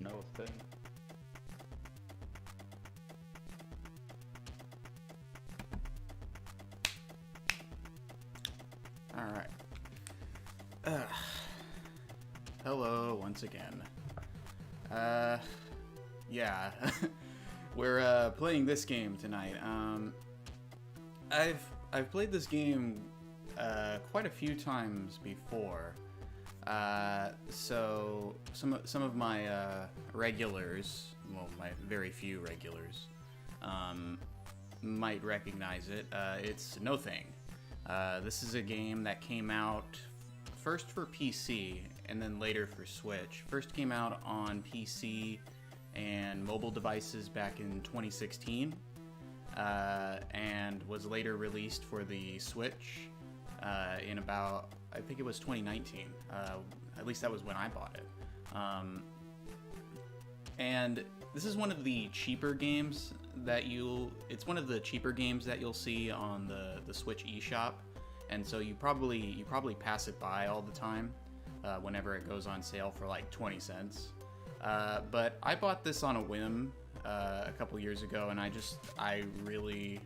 No thing. Alright. Hello once again. Yeah. We're playing this game tonight. I've played this game quite a few times before. So some of my regulars, well, my very few regulars, might recognize it. It's No Thing. This is a game that came out first for PC and then later for Switch. First came out on PC and mobile devices back in 2016, and was later released for the Switch in about, I think it was 2019. At least that was when I bought it. And this is one of the cheaper games that it's one of the cheaper games that you'll see on the Switch eShop, and so you probably pass it by all the time whenever it goes on sale for like 20 cents. But I bought this on a whim a couple years ago, and I really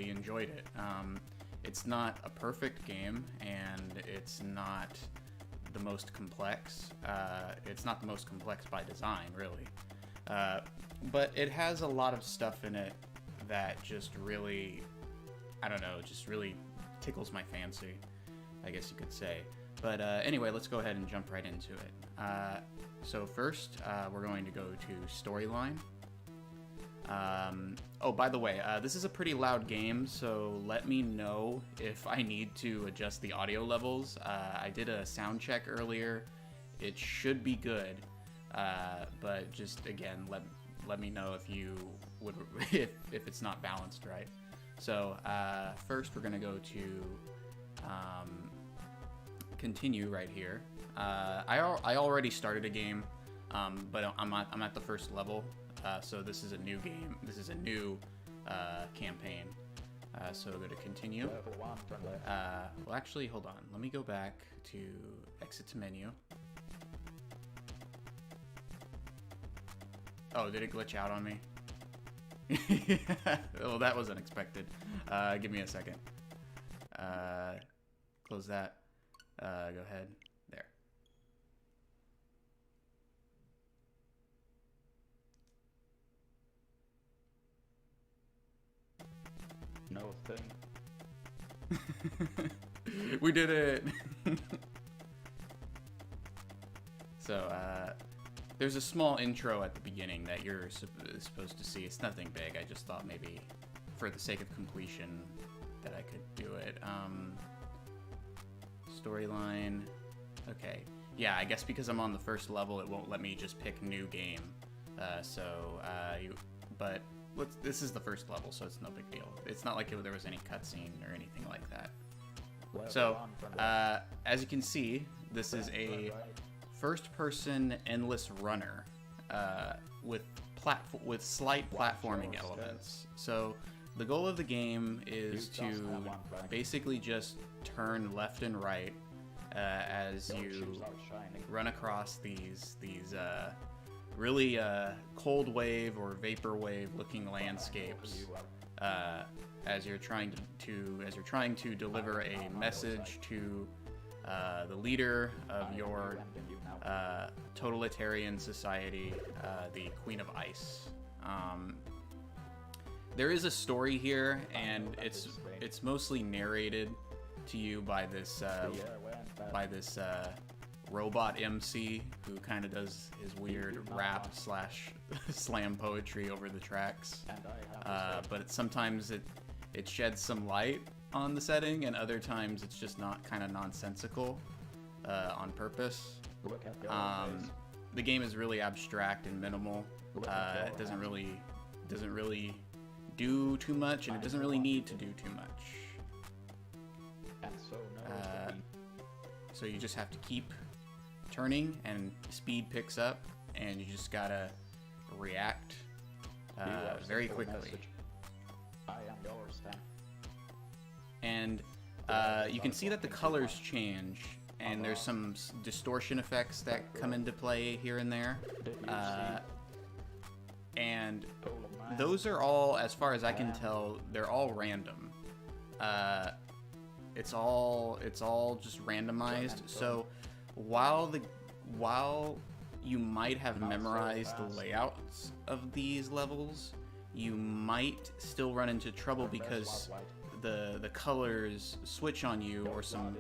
enjoyed it. It's not a perfect game, and it's not the most complex. It's not the most complex by design, really. But it has a lot of stuff in it that just really, I don't know, just really tickles my fancy, I guess you could say. But anyway, let's go ahead and jump right into it. So first, we're going to go to Storyline. Oh, by the way, this is a pretty loud game, so let me know if I need to adjust the audio levels. I did a sound check earlier. It should be good, but just, again, let me know if you would if it's not balanced right. So first, we're gonna go to continue right here. I already started a game, but I'm at the first level. So this is a new game. This is a new campaign. So go to continue. Well, actually, hold on. Let me go back to exit to menu. Oh, did it glitch out on me? Well, that was unexpected. Give me a second. Close that. Go ahead. There. No thing. We did it! So, there's a small intro at the beginning that you're supposed to see. It's nothing big. I just thought maybe for the sake of completion that I could do it. Storyline. Okay. Yeah, I guess because I'm on the first level, it won't let me just pick new game. But this is the first level, so it's no big deal. It's not like there was any cutscene or anything like that. So, as you can see, this is a first-person endless runner with slight platforming elements. So the goal of the game is to basically just turn left and right as you run across these really cold wave or vapor wave looking landscapes as you're trying to deliver a message to the leader of your totalitarian society, the Queen of Ice. There is a story here, and it's mostly narrated to you by this robot MC who kind of does his weird rap / slam poetry over the tracks. But sometimes it sheds some light on the setting, and other times it's just not kind of nonsensical on purpose. The game is really abstract and minimal. It doesn't really do too much, and it doesn't really need to do too much. So you just have to keep turning, and speed picks up, and you just gotta react very quickly. I am yours, then. And you can see that the colors change, and there's some distortion effects that come into play here and there. And those are all, as far as I can tell, they're all random. It's all just randomized. So while you might have memorized the layouts of these levels, you might still run into trouble because the colors switch on you, or some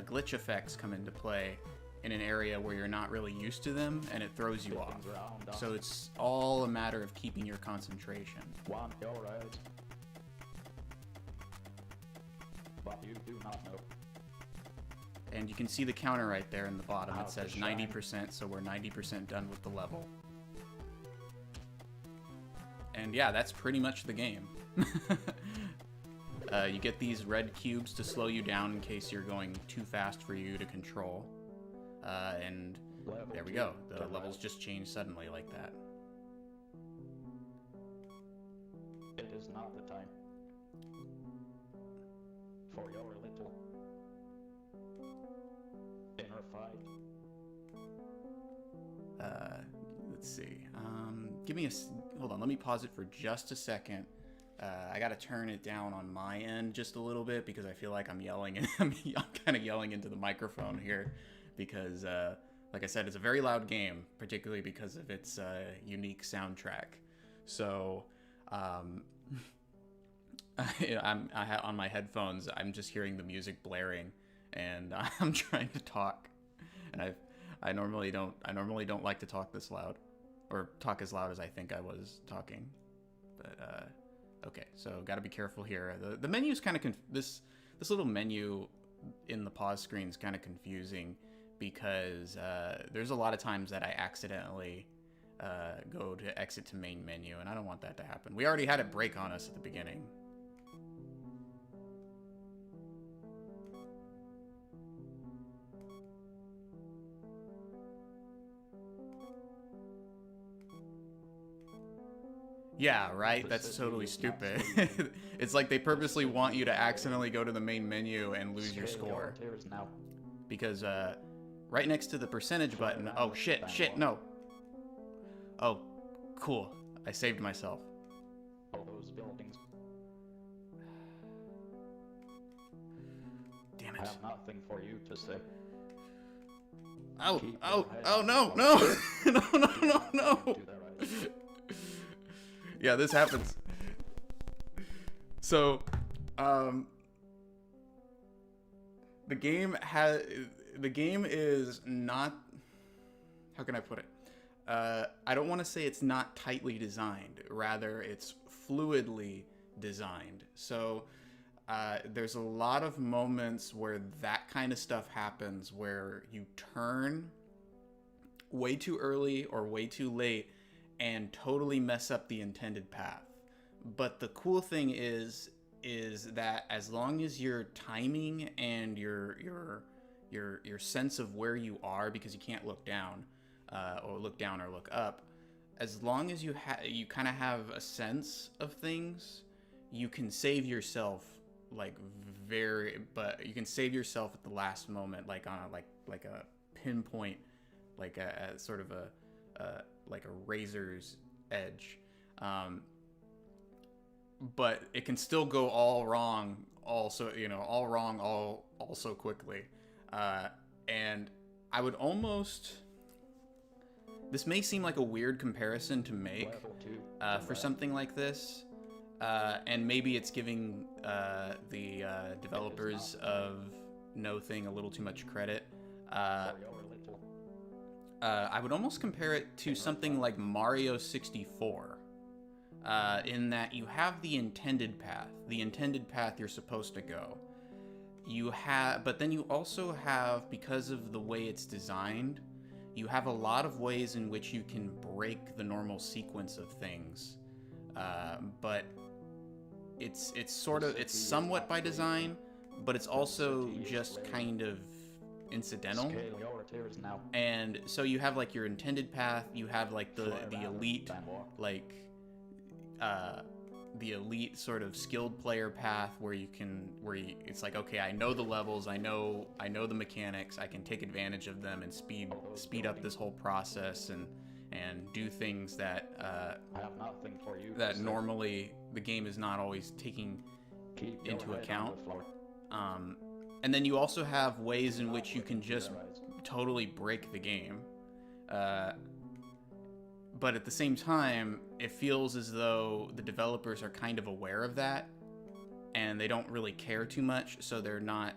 glitch effects come into play in an area where you're not really used to them, and it throws you off. So it's all a matter of keeping your concentration. But you do not know. And you can see the counter right there in the bottom. It says 90%, so we're 90% done with the level. And yeah, that's pretty much the game. You get these red cubes to slow you down in case you're going too fast for you to control. And there we go. The levels just change suddenly like that. It is not the time for your little inner fight. Let's see. Give me hold on. Let me pause it for just a second. I gotta turn it down on my end just a little bit because I feel like I'm yelling. I'm kind of yelling into the microphone here because, like I said, it's a very loud game, particularly because of its unique soundtrack. So, on my headphones, I'm just hearing the music blaring, and I'm trying to talk, and I normally don't like to talk this loud, or talk as loud as I think I was talking, but okay, so got to be careful here. The menu's kind of this little menu in the pause screen is kind of confusing because there's a lot of times that I accidentally go to exit to main menu, and I don't want that to happen. We already had it break on us at the beginning. Yeah, right? That's totally stupid. It's like they purposely want you to accidentally go to the main menu and lose your score. Because right next to the percentage button... Oh, shit, no. Oh, cool. I saved myself. All those buildings. Damn it. I have nothing for you to say. Oh, no. No. Yeah, this happens. So, the game is not, how can I put it? I don't want to say it's not tightly designed. Rather, it's fluidly designed. So, there's a lot of moments where that kind of stuff happens, where you turn way too early or way too late and totally mess up the intended path. But the cool thing is that as long as your timing and your sense of where you are, because you can't look down or look up, as long as you kind of have a sense of things, you can save yourself but you can save yourself at the last moment, like on like a pinpoint, like a sort of like a razor's edge, but it can still go all wrong also, all so quickly, and I would almost, this may seem like a weird comparison to make for something like this, and maybe it's giving the developers of No Thing a little too much credit. I would almost compare it to something like Mario 64, in that you have the intended path you're supposed to go. But then you also have, because of the way it's designed, you have a lot of ways in which you can break the normal sequence of things. But it's somewhat by design, but it's also just kind of incidental. And so you have like your intended path, you have like the elite, like the elite sort of skilled player path where it's like, okay, I know the levels, I know the mechanics, I can take advantage of them and speed up this whole process and do things that I have nothing for you that to say. normally the game is not always taking Keep your into head on account. the floor. And then you also have ways in which you can just totally break the game. But at the same time, it feels as though the developers are kind of aware of that, and they don't really care too much, so they're not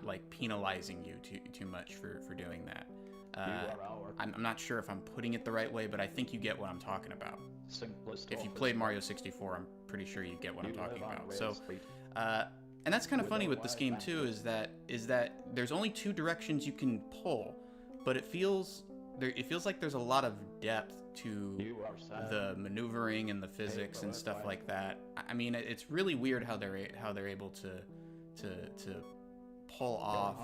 like penalizing you too much for doing that. I'm not sure if I'm putting it the right way, but I think you get what I'm talking about. If you played Mario 64, I'm pretty sure you get what I'm talking about. So, and that's kind of funny with this game too, is that there's only two directions you can pull, but it feels like there's a lot of depth to the maneuvering and the physics and stuff like that. I mean, it's really weird how they're able to pull off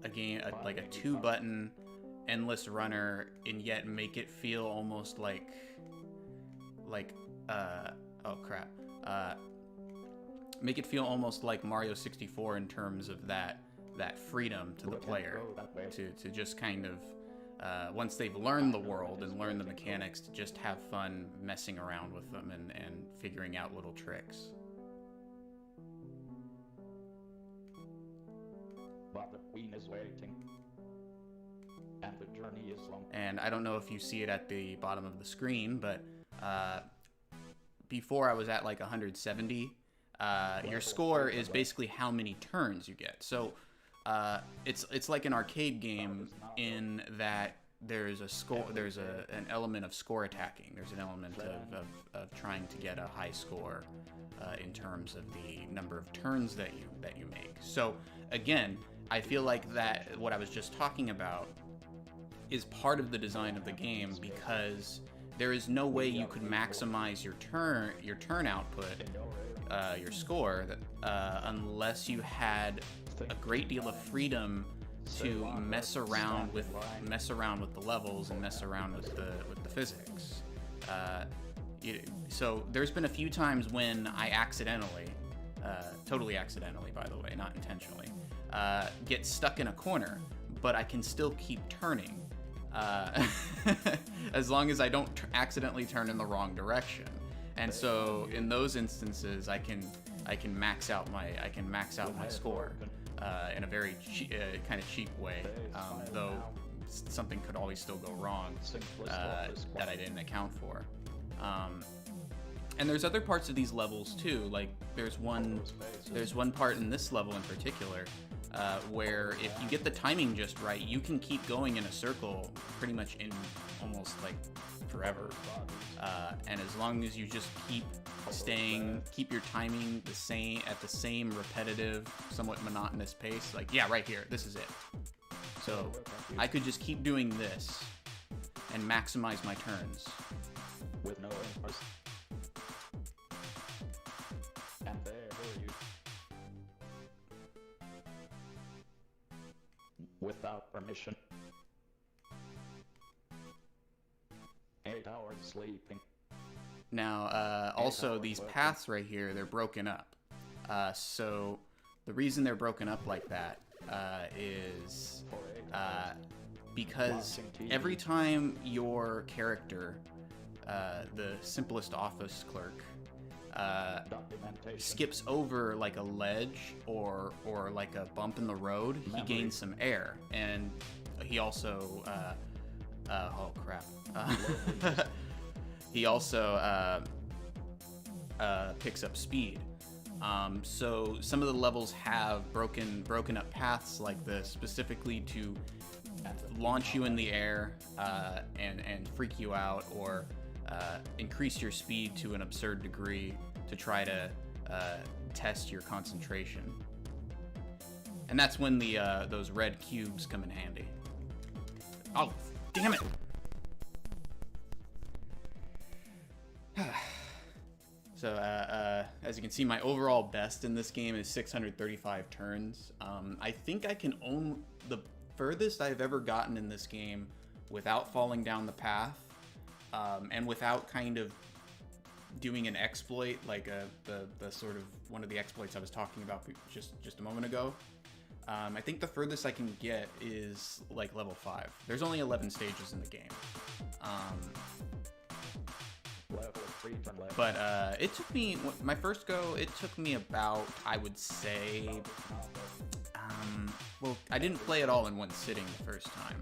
a game like a 2-button endless runner and yet make it feel almost like oh crap, make it feel almost like Mario 64 in terms of that freedom to the player to just kind of once they've learned the world and learned the mechanics, to just have fun messing around with them and figuring out little tricks. But the queen is waiting, and the journey is long. And I don't know if you see it at the bottom of the screen, but before I was at like 170. Your score is basically how many turns you get. So it's like an arcade game in that there's a score, there's an element of score attacking. There's an element of trying to get a high score in terms of the number of turns that you make. So again, I feel like that what I was just talking about is part of the design of the game, because there is no way you could maximize your turn output, your score, unless you had a great deal of freedom to mess around with the levels and mess around with the physics. So there's been a few times when I accidentally, totally accidentally by the way, not intentionally, get stuck in a corner, but I can still keep turning. As long as I don't accidentally turn in the wrong direction. And so in those instances, I can max out my score in a very kind of cheap way, though something could always still go wrong that I didn't account for. And there's other parts of these levels too. Like there's one part in this level in particular where if you get the timing just right, you can keep going in a circle pretty much in almost like forever. And as long as you just keep your timing at the same repetitive, somewhat monotonous pace, like, yeah, right here, this is it. So I could just keep doing this and maximize my turns. With no interest. And there you. Without permission. 8 hours sleeping. Now, also these paths right here, they're broken up. So the reason they're broken up like that is because every time your character, the simplest office clerk, skips over like a ledge or like a bump in the road, he gains some air, and he also oh crap. He also picks up speed. So some of the levels have broken up paths like this, specifically to launch you in the air and freak you out, or increase your speed to an absurd degree to try to test your concentration. And that's when those red cubes come in handy. Oh, damn it! So, as you can see, my overall best in this game is 635 turns. I think I can own the furthest I've ever gotten in this game without falling down the path, and without kind of doing an exploit, like the sort of one of the exploits I was talking about just a moment ago. I think the furthest I can get is like level 5. There's only 11 stages in the game. But it took me, my first go, it took me about, I would say, well, I didn't play it all in one sitting the first time.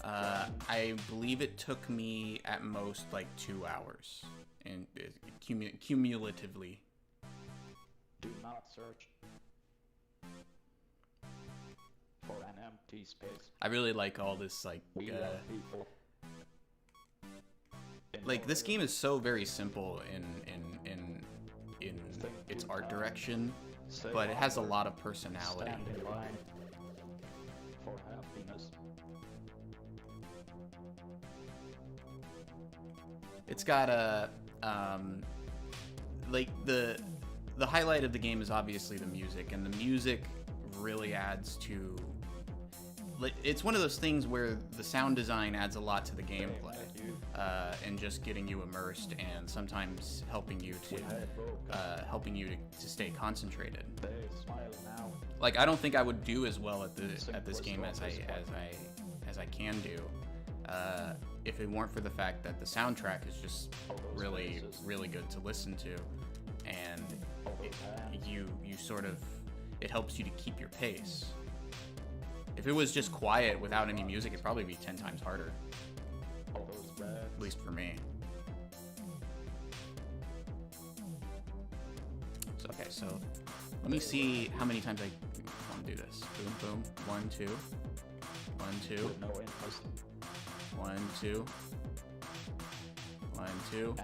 I believe it took me at most like 2 hours, and cumulatively. Do not search for an empty space. I really like all this like this game is so very simple in its art direction, but it has a lot of personality. Stand in line for happiness. It's got a like the highlight of the game is obviously the music, and the music really adds to, like, it's one of those things where the sound design adds a lot to the gameplay, and just getting you immersed and sometimes helping you to stay concentrated. Like, I don't think I would do as well at this game as I can do if it weren't for the fact that the soundtrack is just really good to listen to, and you sort of, it helps you to keep your pace. If it was just quiet without any music, it'd probably be 10 times harder. At least for me. So, okay, so let me see how many times I want to do this. Boom, boom. 1, 2. 1, 2. 1, 2. 1, 2.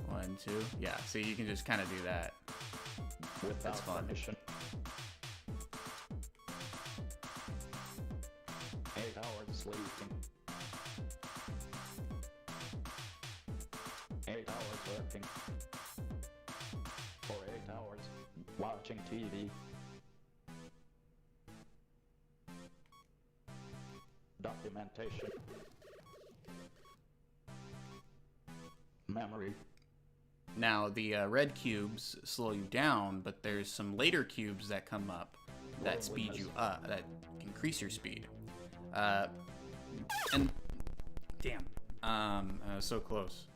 1, 2. Yeah, so you can just kind of do that. That's fun. 8 hours sleeping. 8 hours working. For 8 hours watching TV. Documentation. Memory. Now, the red cubes slow you down, but there's some later cubes that come up that speed you up, that increase your speed. And damn, I was so close.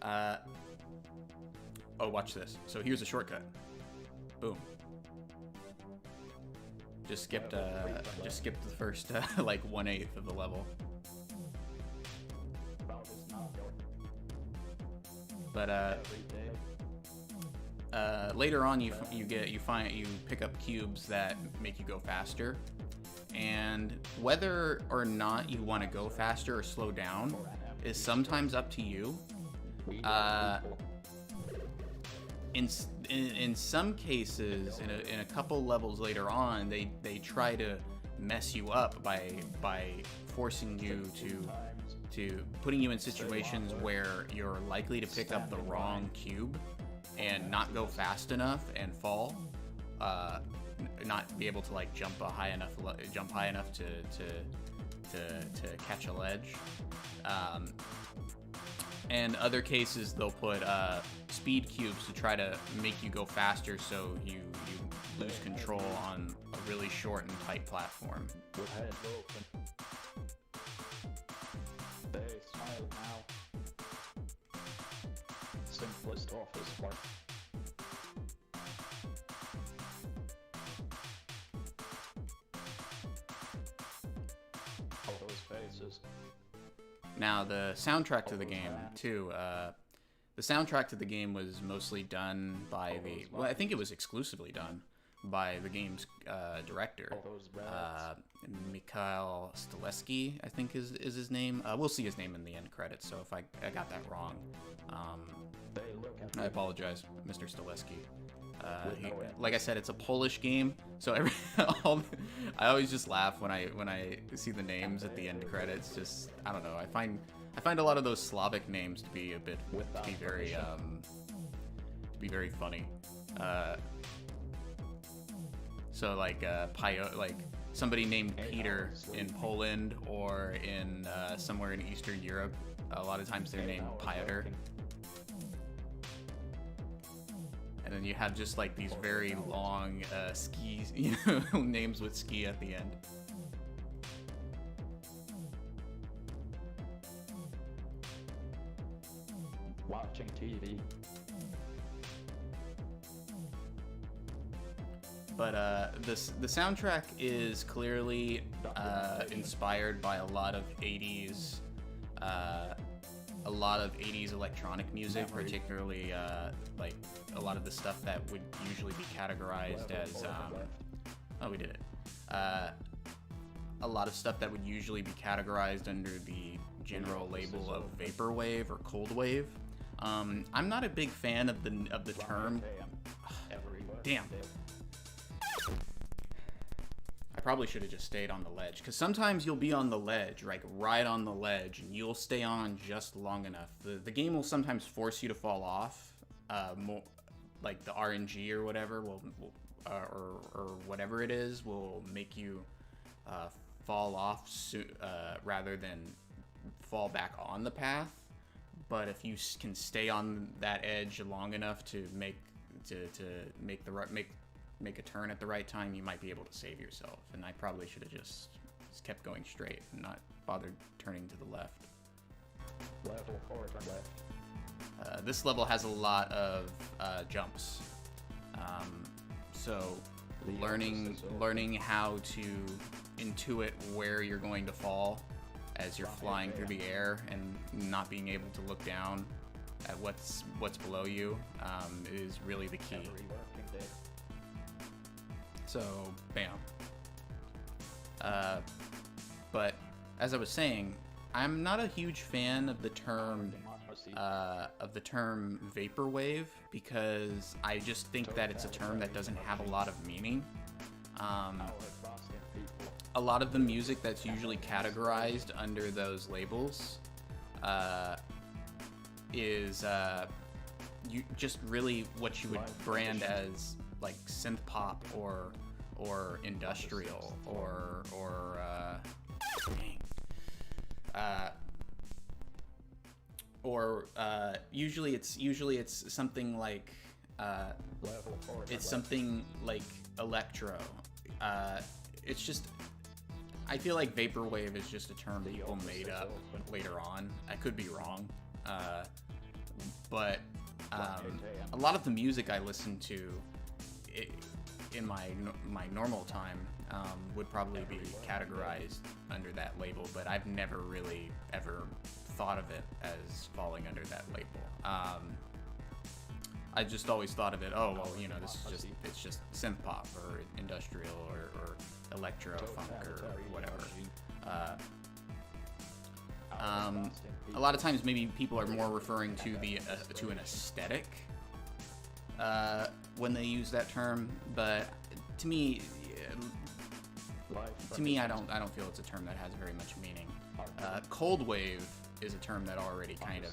Oh, watch this. So here's a shortcut. Boom. Just skipped the first like 1/8 of the level. But later on, you pick up cubes that make you go faster, and whether or not you want to go faster or slow down is sometimes up to you. In some cases, in a couple levels later on, they try to mess you up by forcing you to putting you in situations where you're likely to pick up the wrong cube and not go fast enough and fall, not be able to like jump high enough to catch a ledge. And other cases, they'll put speed cubes to try to make you go faster, so you lose control on a really short and tight platform. With heads open. They smile now. Simplest office work. All those faces. Now, the soundtrack to the game, too, the soundtrack to the game was mostly done by I think it was exclusively done by the game's director, Mikhail Stileski, I think is his name. We'll see his name in the end credits, so if I got that wrong, I apologize, Mr. Stileski. Like I said, it's a Polish game, so I always just laugh when I see the names at the end credits. Just, I don't know. I find a lot of those Slavic names to be very funny. So like like somebody named Peter in Poland or in somewhere in Eastern Europe, a lot of times they're named Piotr. And then you have just like these very long skis, names with ski at the end. Watching TV. But the soundtrack is clearly inspired by a lot of 80s electronic music, particularly like a lot of the stuff that would usually be categorized as oh, we did it. A lot of stuff that would usually be categorized under the general label of vaporwave or cold wave. I'm not a big fan of the term. Damn. I probably should have just stayed on the ledge, because sometimes you'll be on the ledge, like right on the ledge, and you'll stay on just long enough. The game will sometimes force you to fall off, more, like the RNG or whatever will or whatever it is will make you fall off rather than fall back on the path. But if you can stay on that edge long enough to make a turn at the right time, you might be able to save yourself. And I probably should have just kept going straight and not bothered turning to the left. Level 4 turn left. This level has a lot of jumps, so learning how to intuit where you're going to fall as you're flying through the air and not being able to look down at what's below you is really the key. So, bam. But as I was saying, I'm not a huge fan of the term vaporwave, because I just think that it's a term that doesn't have a lot of meaning. A lot of the music that's usually categorized under those labels is you just really what you would brand as like synth pop or industrial usually it's something like electro. It's just, I feel like vaporwave is just a term people made up later on. I could be wrong, but a lot of the music I listen to in my normal time would probably be categorized under that label, but I've never really ever thought of it as falling under that label. I just always thought of it, oh well, you know, it's just synth pop or industrial or electro funk or whatever. A lot of times maybe people are more referring to to an aesthetic when they use that term, but to me I don't feel it's a term that has very much meaning. Cold wave is a term that already kind of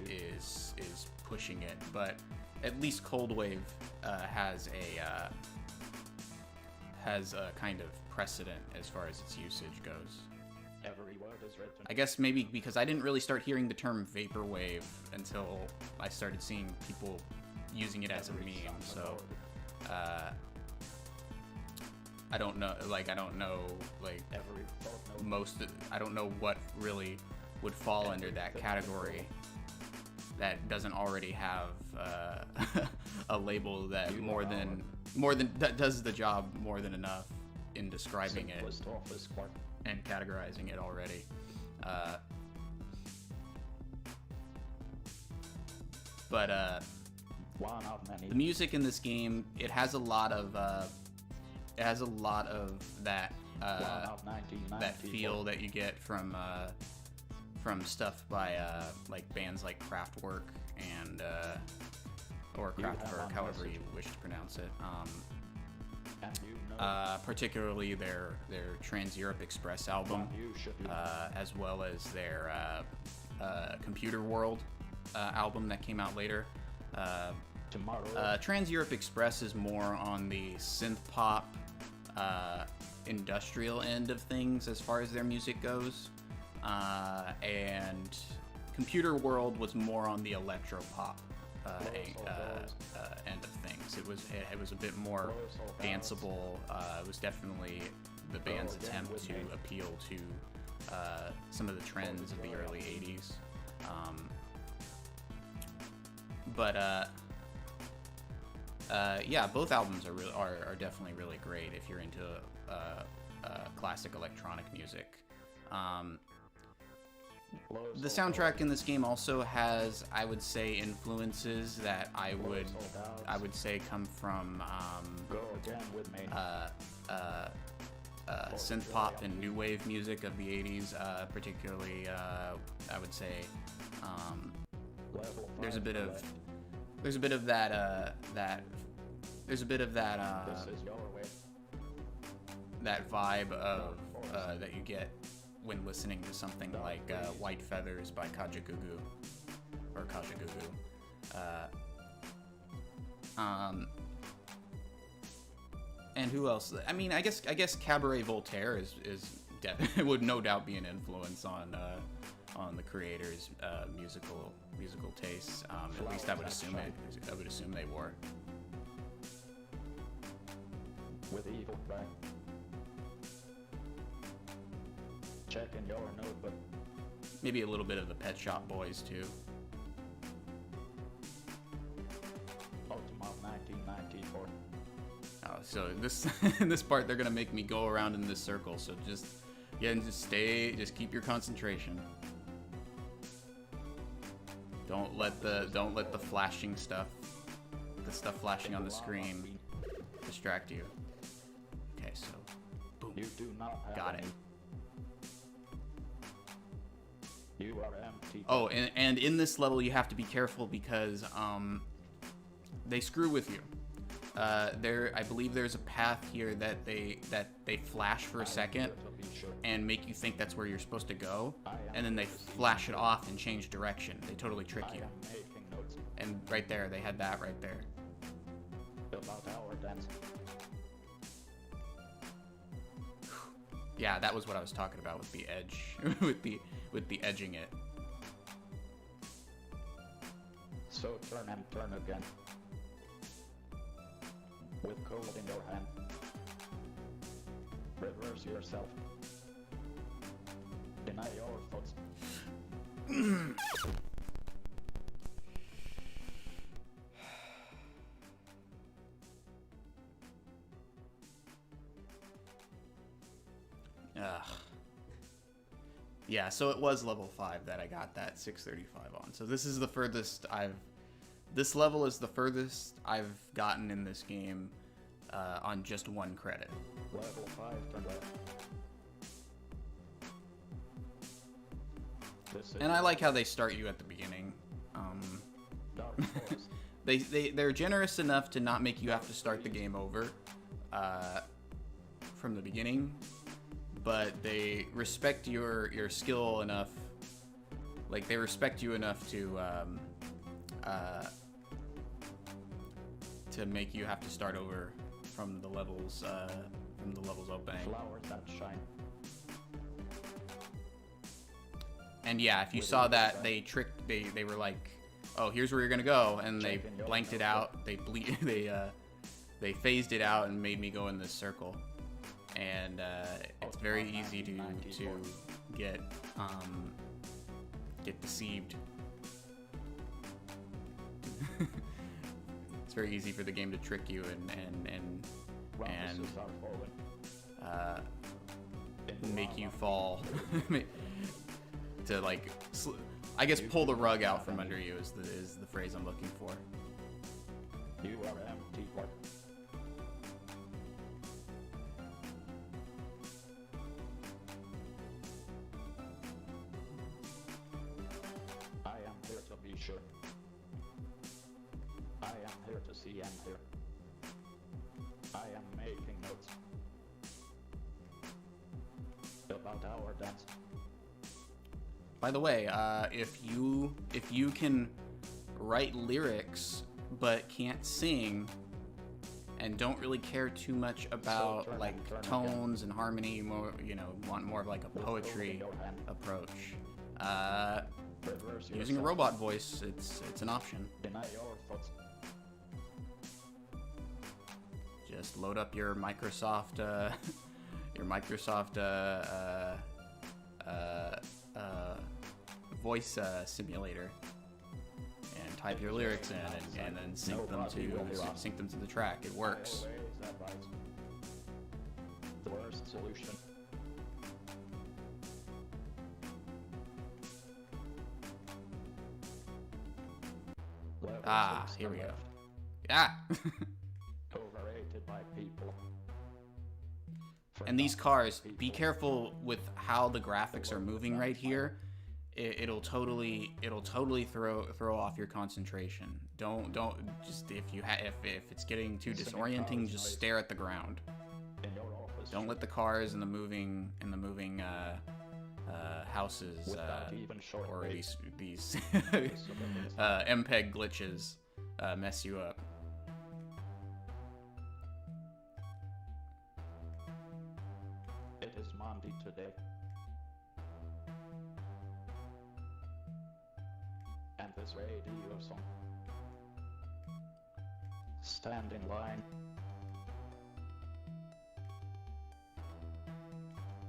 is pushing it, but at least cold wave has a kind of precedent as far as its usage goes. Every word is written. I guess maybe because I didn't really start hearing the term vaporwave until I started seeing people using it as a meme. So I don't know what really would fall under that category that doesn't already have a label that more than that does the job more than enough in describing it and categorizing it already. But the music in this game, it has a lot of that that feel that you get from stuff by like bands like Kraftwerk and or Kraftwerk, however you wish to pronounce it. Particularly their Trans-Europe Express album, as well as their Computer World album that came out later. Trans-Europe Express is more on the synth pop, industrial end of things as far as their music goes, and Computer World was more on the electro pop end of things. It was a bit more danceable. It was definitely the band's attempt to appeal to some of the trends of the early 80s. Yeah, both albums are definitely really great if you're into classic electronic music. The soundtrack in this game also has, I would say, influences that I would say come from synth pop and new wave music of the 80s, particularly. I would say there's a bit of that that vibe of that you get when listening to something like White Feathers by Kajagoogoo or Kajagoogoo. And who else? I mean, I guess Cabaret Voltaire is would no doubt be an influence on the creator's musical tastes. At least I would assume they were. With evil back. Checking your notebook. Maybe a little bit of the Pet Shop Boys too. Ultima 1994. Oh, so in this part they're gonna make me go around in this circle. So just keep your concentration. Don't let the flashing stuff, the stuff flashing on the screen, distract you. Okay, so boom. You do not have Got it. You are empty. Oh, and in this level you have to be careful because they screw with you. I believe there's a path here that they flash for a second and make you think that's where you're supposed to go, and then they flash it off and change direction. They totally trick you. And right there, they had that right there. About our dance. Yeah, that was what I was talking about with the edge, with the edging it. So turn and turn again. With code in your hand. Reverse yourself. Deny your thoughts. Yeah, so it was level 5 that I got that 635 on. So this is the furthest this level is the furthest I've gotten in this game on just 1 credit. Level 5, turn left. And I like how they start you at the beginning. They're generous enough to not make you have to start the game over from the beginning, but they respect your skill enough. Like, they respect you enough to make you have to start over from the levels opening. Flowers that shine. And yeah, if you saw that, they were like, oh, here's where you're gonna go, and they blanked it out. They phased it out and made me go in this circle. And it's very easy to get deceived. It's very easy for the game to trick you and make you fall. To, like, I guess pull the rug out from under you is the phrase I'm looking for. You are empty. I am here to be sure. I am here to see and hear. I am making notes about our dance. By the way, if you can write lyrics but can't sing and don't really care too much about tones and harmony, more want more of like a poetry approach, Reverse using a yourself. robot voice, it's an option. Deny your thoughts. Just load up your Microsoft voice simulator and type your lyrics in and then sync them to the track. It works. Always advise. The worst solution. Level Ah, 6 here we go. left. Yeah. Overrated by people. And these cars, be careful with how the graphics are moving right here. It'll totally throw off your concentration. Don't just if it's getting too disorienting, just stare at the ground. In your office. Don't let the cars and the moving houses Without even short or breaks. these MPEG glitches mess you up. It is Monday today. And this radio song. Stand in line.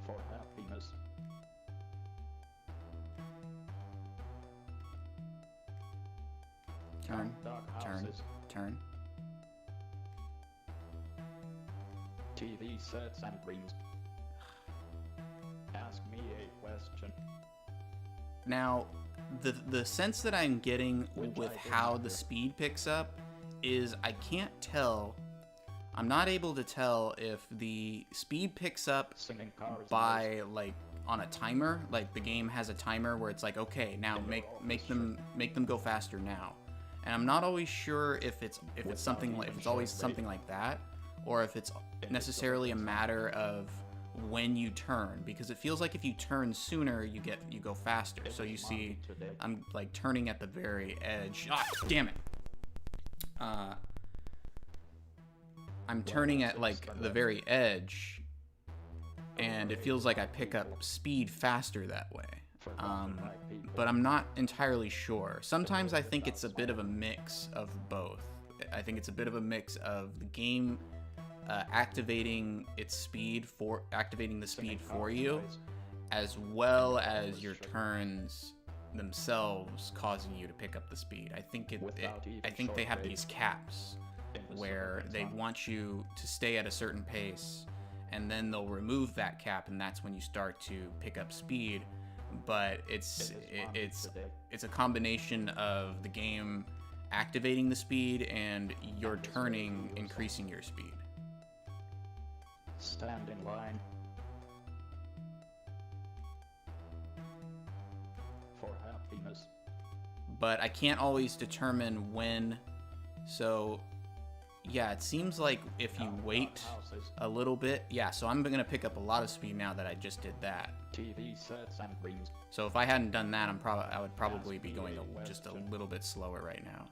For happiness. Turn, Dark turn, houses. turn. TV sets and dreams. Ask me a question. Now, the sense that I'm getting with how the speed picks up is I can't tell. I'm not able to tell if the speed picks up Singing cars. by like on a timer. Like the game has a timer where it's like, okay, now make them go faster now. And I'm not always sure if it's always something like that, or if it's necessarily a matter of when you turn, because it feels like if you turn sooner, you go faster. So you see, I'm like turning at the very edge. Ah, damn it! I'm turning at like the very edge, and it feels like I pick up speed faster that way. But I'm not entirely sure. Sometimes I think it's a bit of a mix of both. I think it's a bit of a mix of the game activating the speed for you, as well as your turns themselves causing you to pick up the speed. I think they have these caps where they want you to stay at a certain pace, and then they'll remove that cap, and that's when you start to pick up speed. But it's a combination of the game activating the speed and your turning increasing your speed. Stand in line. For happiness. But I can't always determine when. So yeah, it seems like if you wait a little bit, yeah, so I'm gonna pick up a lot of speed now that I just did that. TV sets and dreams. So if I hadn't done that, I would probably be going just a little bit slower right now.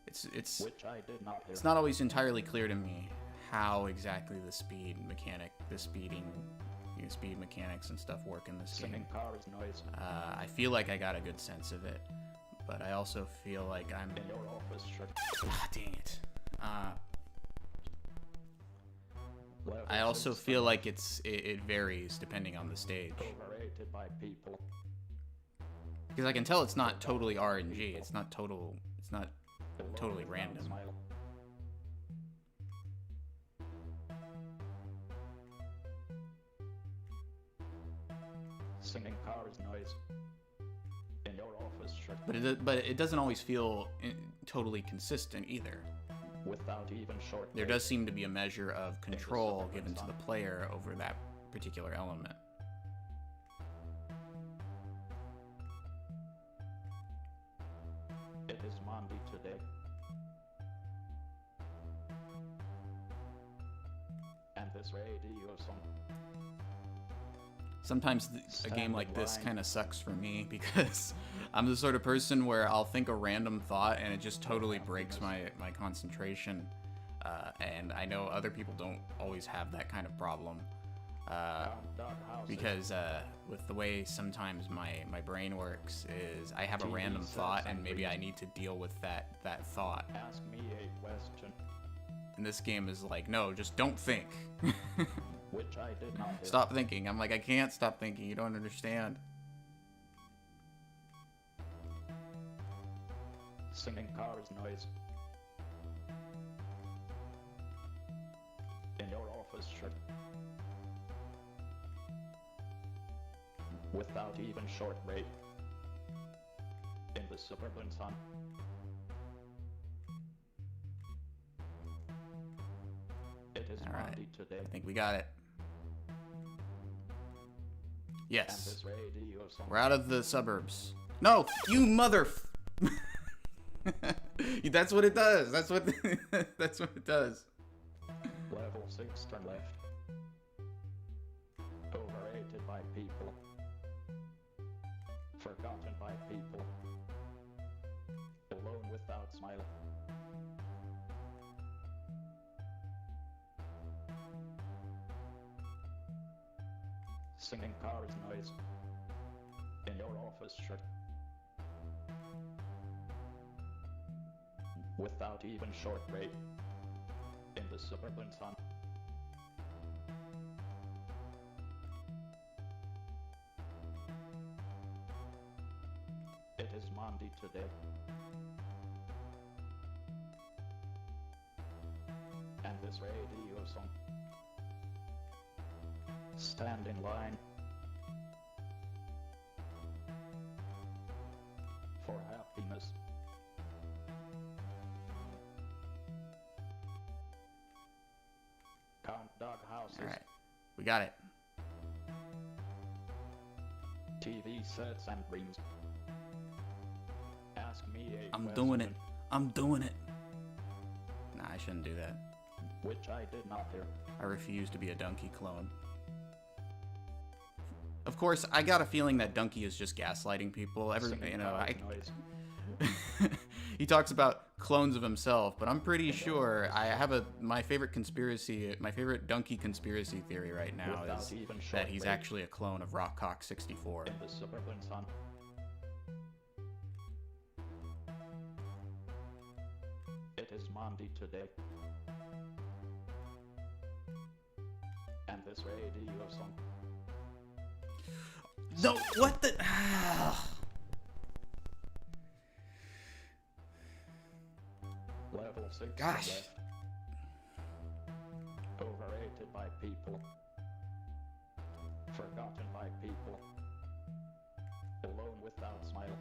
Which I did not hear. It's not always entirely clear to me how exactly the speed mechanics and stuff work in this game. Singing cars noise. I feel like I got a good sense of it, but I also feel like I'm. In your office shirt. Ah, dang it. I also feel like it varies depending on the stage. Overrated by people. Because I can tell it's not totally RNG. It's not totally random. Smile. Singing cars noise. In your office shirt. But it doesn't always feel totally consistent either. Without even short. There does seem to be a measure of control given to the player over that particular element. It is Monday today. And this radio song. Sometimes a game like this kind of sucks for me because I'm the sort of person where I'll think a random thought and it just totally breaks my concentration. And I know other people don't always have that kind of problem. because with the way sometimes my brain works is I have a random thought and maybe I need to deal with that thought. Ask me a question. And this game is like, no, just don't think. Which I did not hear. Stop thinking. I'm like, I can't stop thinking. You don't understand. Singing cars noise. In your office shirt. Without even short break. In the suburban sun. It is All right. Monday today. I think we got it. And Yes. this radio song. We're out of the suburbs. No, you mother. That's what it does. That's what. That's what it does. Level 6 turn left. Overrated by people. Forgotten by people. Alone without smile. Singing cars noise. In your office shirt. Without even short break. In the suburban sun. It is Monday today. And this radio song. Stand in line. For happiness. Count dog houses. All right, we got it. TV sets and rings. Ask me a I'm question, doing it. I'm doing it. Nah, I shouldn't do that. which I did not hear. I refuse to be a Donkey clone. Of course, I got a feeling that Donkey is just gaslighting people. Singing cars noise. He talks about clones of himself, but I'm pretty sure I have my favorite Donkey conspiracy theory right now Without is even that short he's break. actually a clone of Rockcock 64. In the suburban sun. It is Monday today. And this radio song. No, what the? Level 6 Gosh. left. Overrated by people. Forgotten by people. Alone without smile.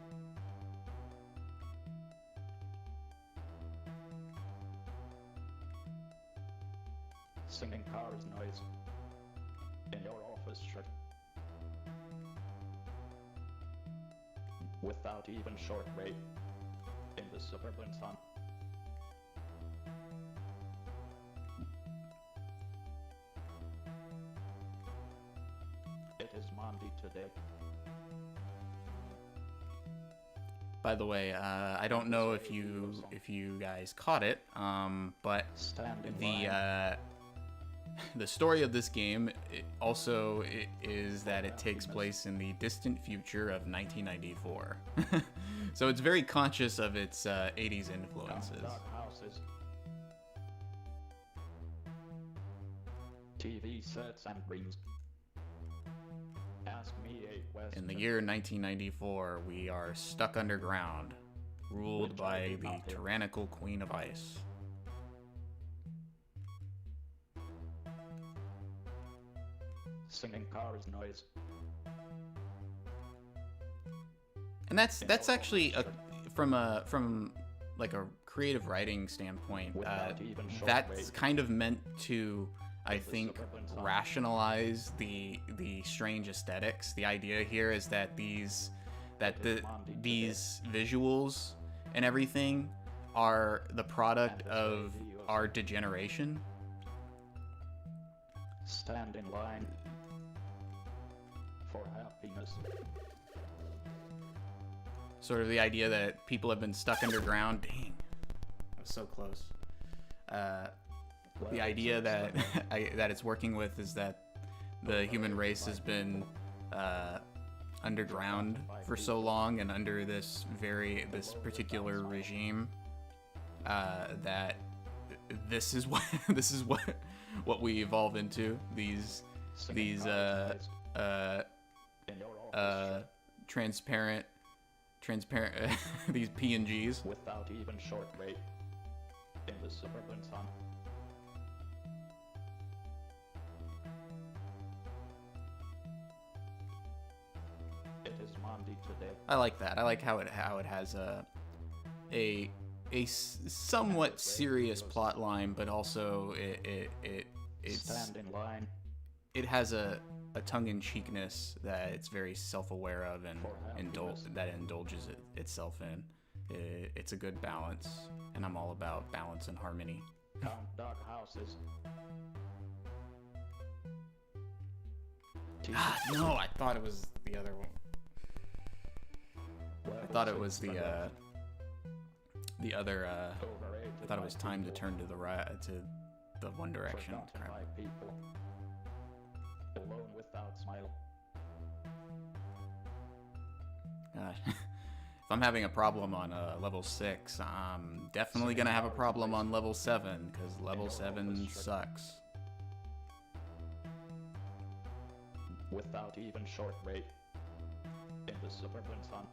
Singing cars noise. In your office shirt. Without even short break. In the suburban sun. It is Monday today. By the way, I don't know if you guys caught it, but Stand in line. the story of this game is that it takes place in the distant future of 1994. So it's very conscious of its 80s influences. Dog houses. TV sets and rings. Ask me a question. In the year 1994, we are stuck underground, ruled Which I by did the not hear. tyrannical Queen of Ice. Singing cars noise. And that's actually from like a creative writing standpoint. Without even short That's break. kind of meant to, I With the think, suburban song. rationalize the strange aesthetics. The idea here is that these visuals and everything are the product And this of radio our song. degeneration. Stand in line. For happiness. Sort of the idea that people have been stuck underground. Dang, I was so close. The idea that that it's working with is that the human race has been underground for so long and under this particular regime that this is what we evolve into, these transparent these PNGs without even short wait in the suburban sun. It is Monday today. I like that. I like how it has a somewhat serious plot line, but also it's Stand in line. It has a tongue-in-cheekness that it's very self-aware of and indulges itself in. It's a good balance, and I'm all about balance and harmony. Count dog houses. No, I thought it was the other one. I thought it was the other. I thought it was time to turn to the right, to the One Direction. Forgotten by people. Alone without smile. Gosh. If I'm having a problem on level 6, I'm definitely gonna have a problem on level 7, because level 7 sucks. Without even short wait in the suburban sun.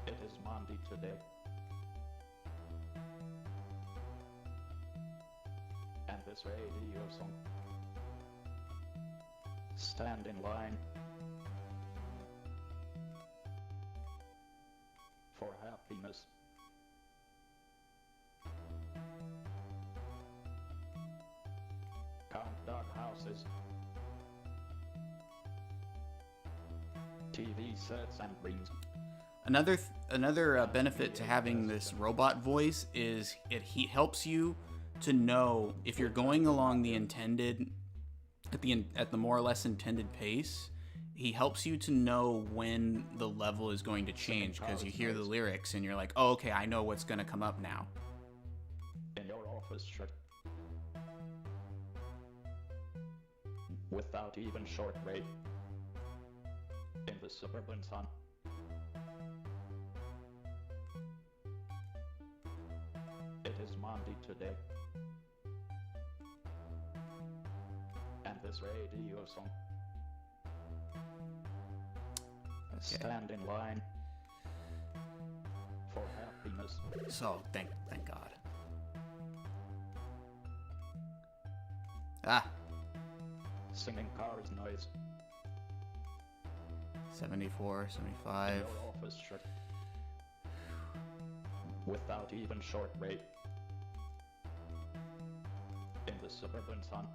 It is Monday today. And this radio song. Stand in line for happiness. Count dog houses. TV sets and rings. Another benefit to having this robot voice is he helps you to know if you're going along the intended at the more or less intended pace. He helps you to know when the level is going to change, because you hear the lyrics and you're like, oh, okay, I know what's going to come up now. In your office shirt. Without even short wait in the suburban sun. It is Monday today. And this radio song. Okay. Stand in line for happiness. So thank God. Ah, Singing cars noise. 74, In 75. your office shirt. Without even short wait in the suburban sun.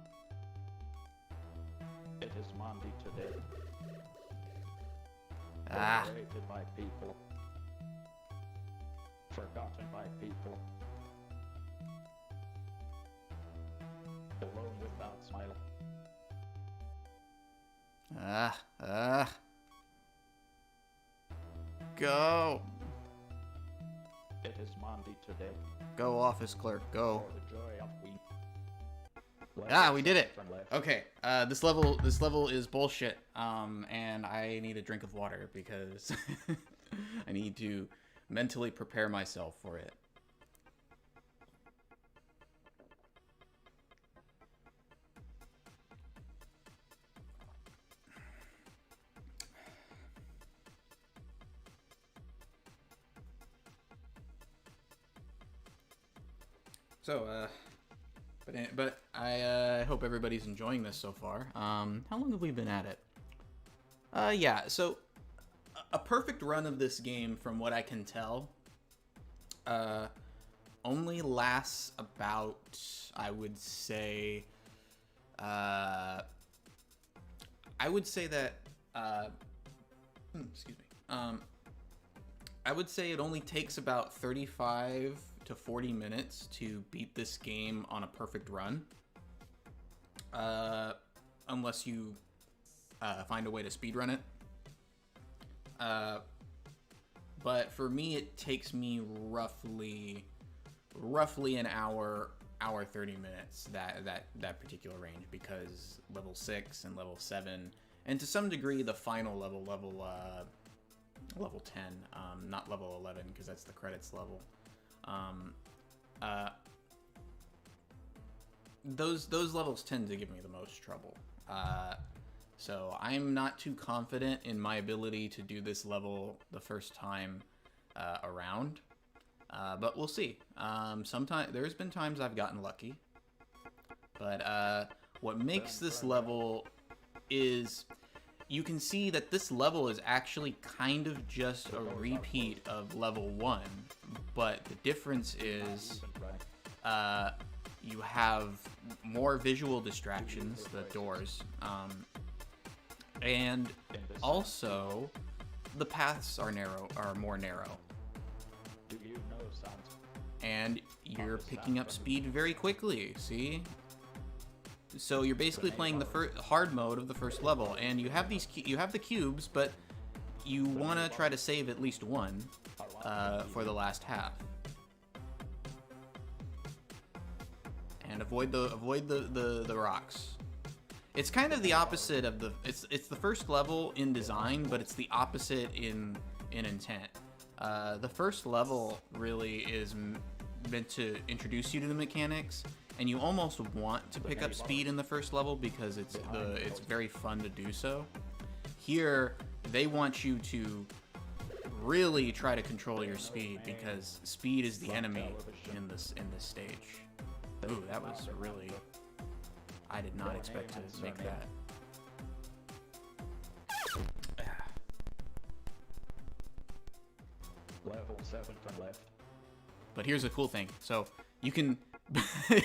It is Monday today. Ah, Overrated by people. Forgotten by people. Alone without smile. Go. It is Monday today. Go, office clerk, go. For the joy of we. Ah, we did it. From left. Okay, this level is bullshit. And I need a drink of water because I need to mentally prepare myself for it. So, but I hope everybody's enjoying this so far. How long have we been at it? Yeah, so a perfect run of this game, from what I can tell, only lasts about, I would say that, excuse me, I would say it only takes about 35 to 40 minutes to beat this game on a perfect run, unless you find a way to speedrun it. But for me, it takes me roughly roughly an hour 30 minutes, that particular range, because level 6 and level 7, and to some degree the final level 10, not level 11 because that's the credits level. Those levels tend to give me the most trouble. So I'm not too confident in my ability to do this level the first time around. But we'll see. There's been times I've gotten lucky. But what makes this level is you can see that this level is actually kind of just a repeat of level 1. But the difference is you have more visual distractions, the doors, and also the paths are more narrow. And you're picking up speed very quickly, see? So you're basically playing the hard mode of the first level, and you have the cubes, but you want to try to save at least one for the last half. And avoid the rocks. It's kind of the opposite of it's the first level in design, but it's the opposite in intent. The first level really is meant to introduce you to the mechanics, and you almost want to pick up speed in the first level because it's very fun to do so. Here, they want you to really try to control your speed because speed is the enemy in this stage. Ooh, that was really... I did not expect to make that. Level 7 from left. But here's a cool thing. So you can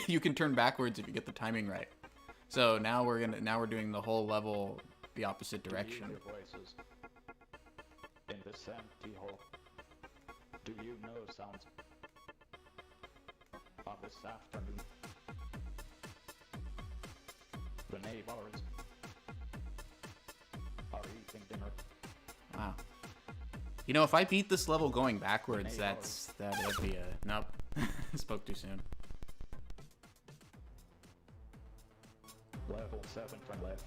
you can turn backwards if you get the timing right. So now we're doing the whole level the opposite direction. In this empty hole. Do you know sounds of this afternoon? The neighbors are eating dinner. Wow. You know, if I beat this level going backwards, that'd be a... Nope. Spoke too soon. Level 7 from left.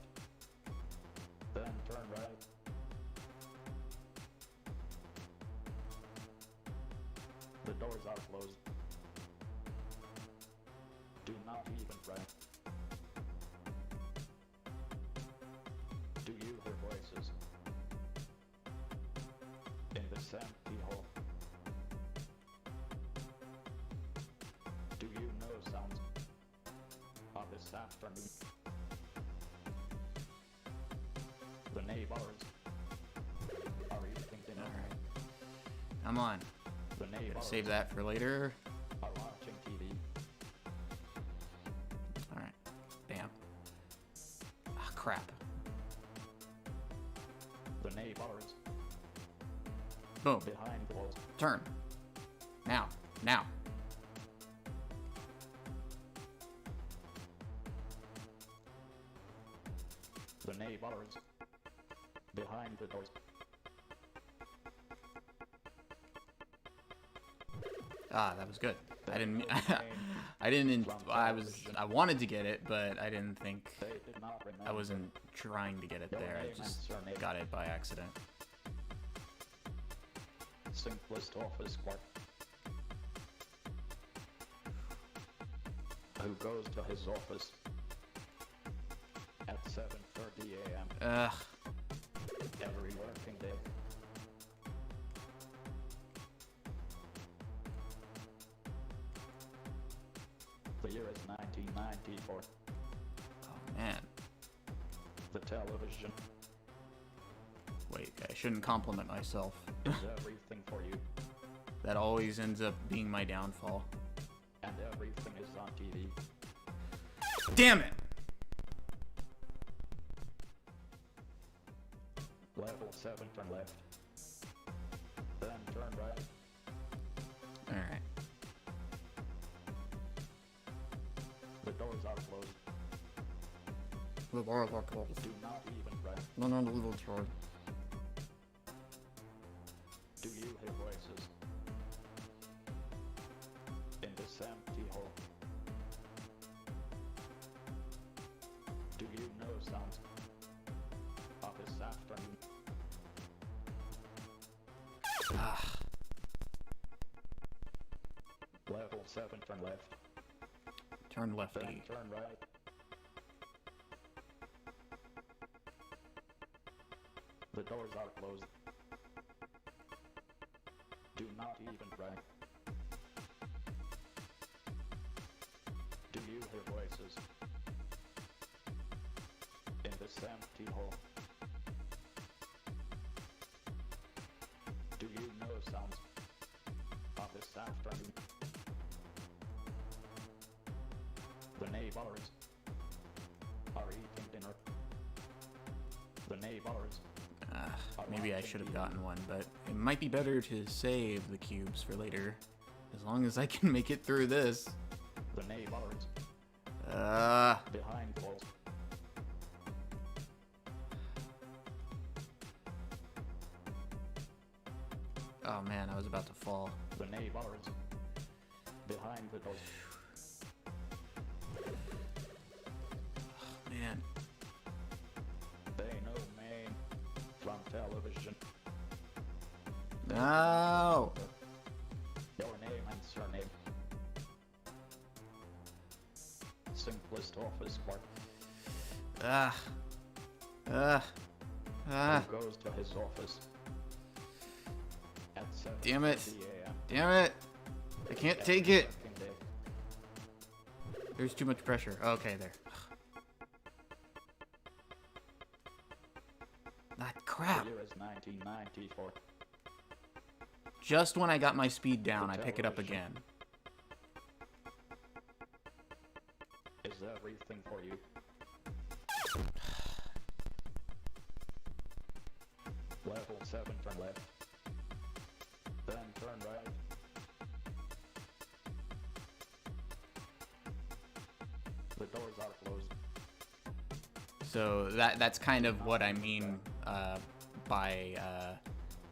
Then turn right. The doors are closed. Do not even try. Do you hear voices? In this empty hole. Do you know sounds of this afternoon? The neighbors are eating dinner. Alright. Come on. The neighbors Gotta save that for later. are watching TV. Alright. Bam. Ah, crap. The neighbors Boom. behind the walls. Turn. Now. Now. The neighbors behind the doors. Ah, that was good. I wanted to get it, but I didn't think... They did not remember. I wasn't trying to get it there. I just got it by accident. Simplest office work. Who goes to his office at 7:30 a.m. Ugh. every working day. The year is 1994. Oh, man. The television Wait, I shouldn't compliment myself. is everything for you, That always ends up being my downfall. and everything is on TV. Damn it! Level 7 turn left. Then turn right. Alright. The doors are closed. The doors are closed. Do not even try. No, no, little Troy. Do you hear voices? In this 7, turn left. Turn lefty. Then turn right. The doors are closed. Do not even try. Do you hear voices in this empty hall? Do you know sounds of this afternoon? The neighbors are eating dinner. The neighbors. Maybe I should have gotten one, but it might be better to save the cubes for later. As long as I can make it through this. The neighbors. Behind the walls. Oh man, I was about to fall. The neighbors. Behind the doors. Oh, man. They know me from television. No! Your name and surname. Simplest office work. Who goes to his office at 7:30 Damn it. a.m. Damn it! I can't take it! There's too much pressure. Okay, there. That crap! The year is 1994. Just when I got my speed down, I pick it up again. Is everything for you? Level 7, turn left. Then turn right. The doors are closed. So that's kind of what I mean by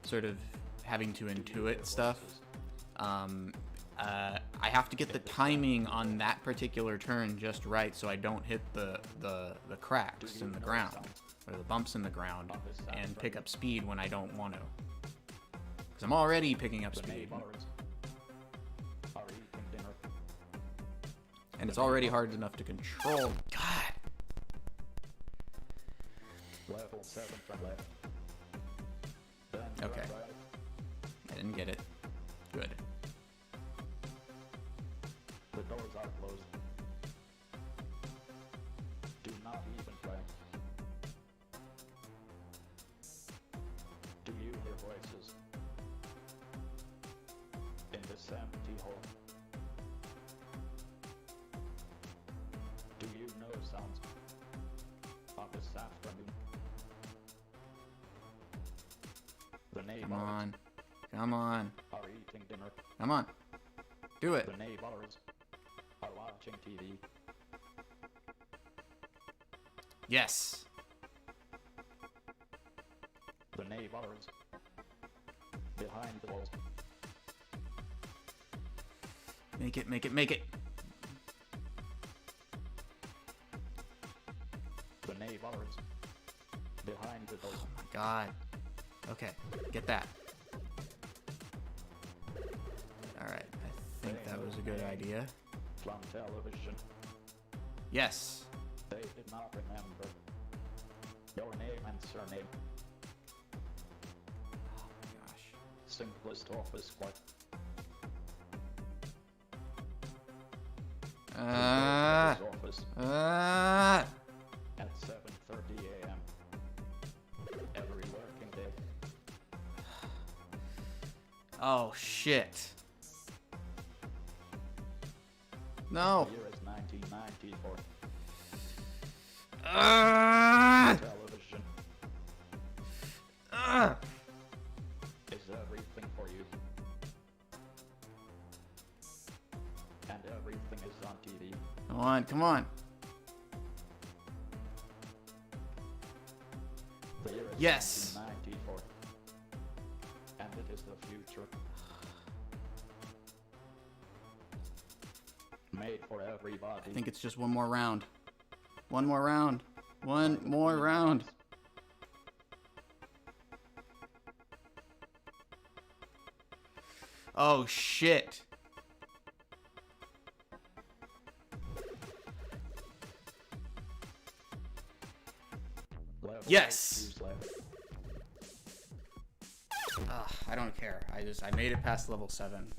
sort of having to intuit stuff. I have to get the timing on that particular turn just right so I don't hit the cracks in the ground or the bumps in the ground and pick up speed when I don't want to. Because I'm already picking up speed. And it's already hard enough to control. God! Level 7, turn left. Okay. I didn't get it. Good. The doors are closed. Do not even try. Do you hear voices in this empty hall? Do you know sounds of this afternoon? The neighbors Come on. Come on. are eating dinner. Come on. Do it. The neighbors are watching TV. Yes. The neighbors behind the walls. Make it, make it, make it. The neighbors behind the doors. Oh my god. Okay, get that. Alright, I think that was a good idea. From television. Yes. They did not remember your name and surname. Oh my gosh. Simplest office work. His office at 7:30 a.m. every working day. Oh shit. No. The year is 1994. Television is everything for you. And everything is on TV. Come on, come on. The year is Yes. 1994. And it is the future. Made for everybody. I think it's just one more round. One more round. One more round. Oh shit. Yes! Cubes left. Ugh, I don't care. I made it past level 7.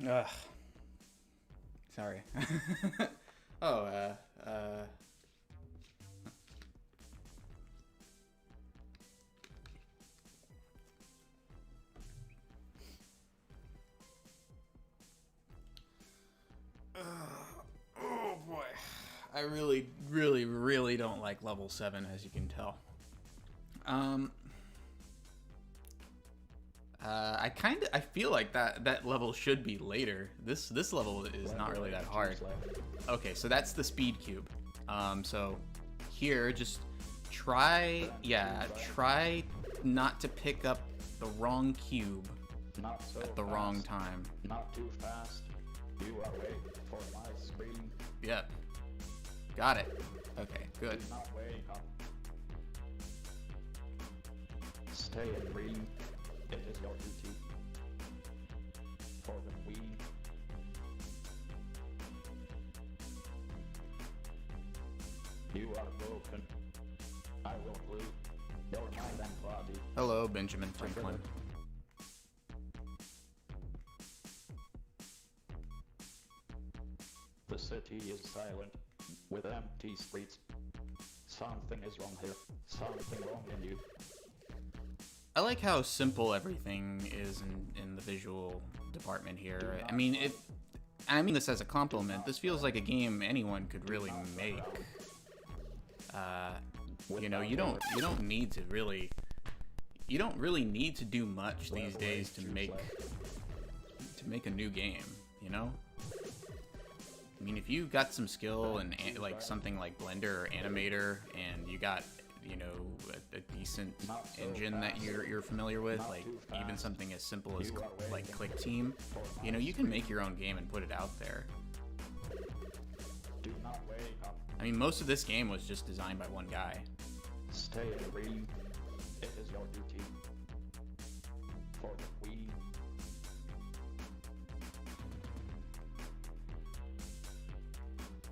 Ugh. Sorry. Oh, oh boy. I really, really, really don't like level 7, as you can tell. I feel like that level should be later. This level is not really that hard. Okay, so that's the speed cube. So here, just try not to pick up the wrong cube at the wrong time. Not too fast. You are waiting for my screen. Yep. Got it. Okay, good. Do not wake up. Stay in green. It is your duty. For the queen. You are broken. I will glue your mind and body. Hello, Benjamin Franklin. The city is silent, with empty streets. Something is wrong here. Something wrong in you. I like how simple everything is in the visual department here. I mean this as a compliment. This feels like a game anyone could really make. You know, you don't really need to do much these days to make a new game, you know? I mean, if you got some skill and like something like Blender or Animator, and you got, you know, a decent engine that you're familiar with, like even something as simple as like Click Team, you know, you can make your own game and put it out there. Do not wake up. I mean, most of this game was just designed by one guy. Stay in green. It is your duty. For the queen.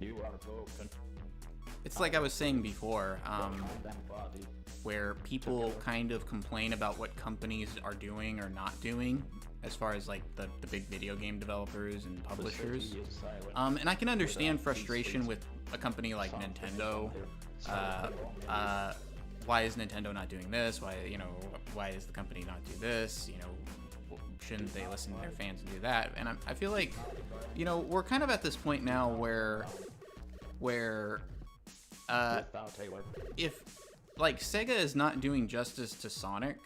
You are broken. It's like I was saying before, where people kind of complain about what companies are doing or not doing, as far as like the big video game developers and publishers. And I can understand frustration with a company like Nintendo. Why is Nintendo not doing this? Why is the company not do this? You know, shouldn't they listen to their fans and do that? And I feel like, you know, we're kind of at this point now where if like Sega is not doing justice to Sonic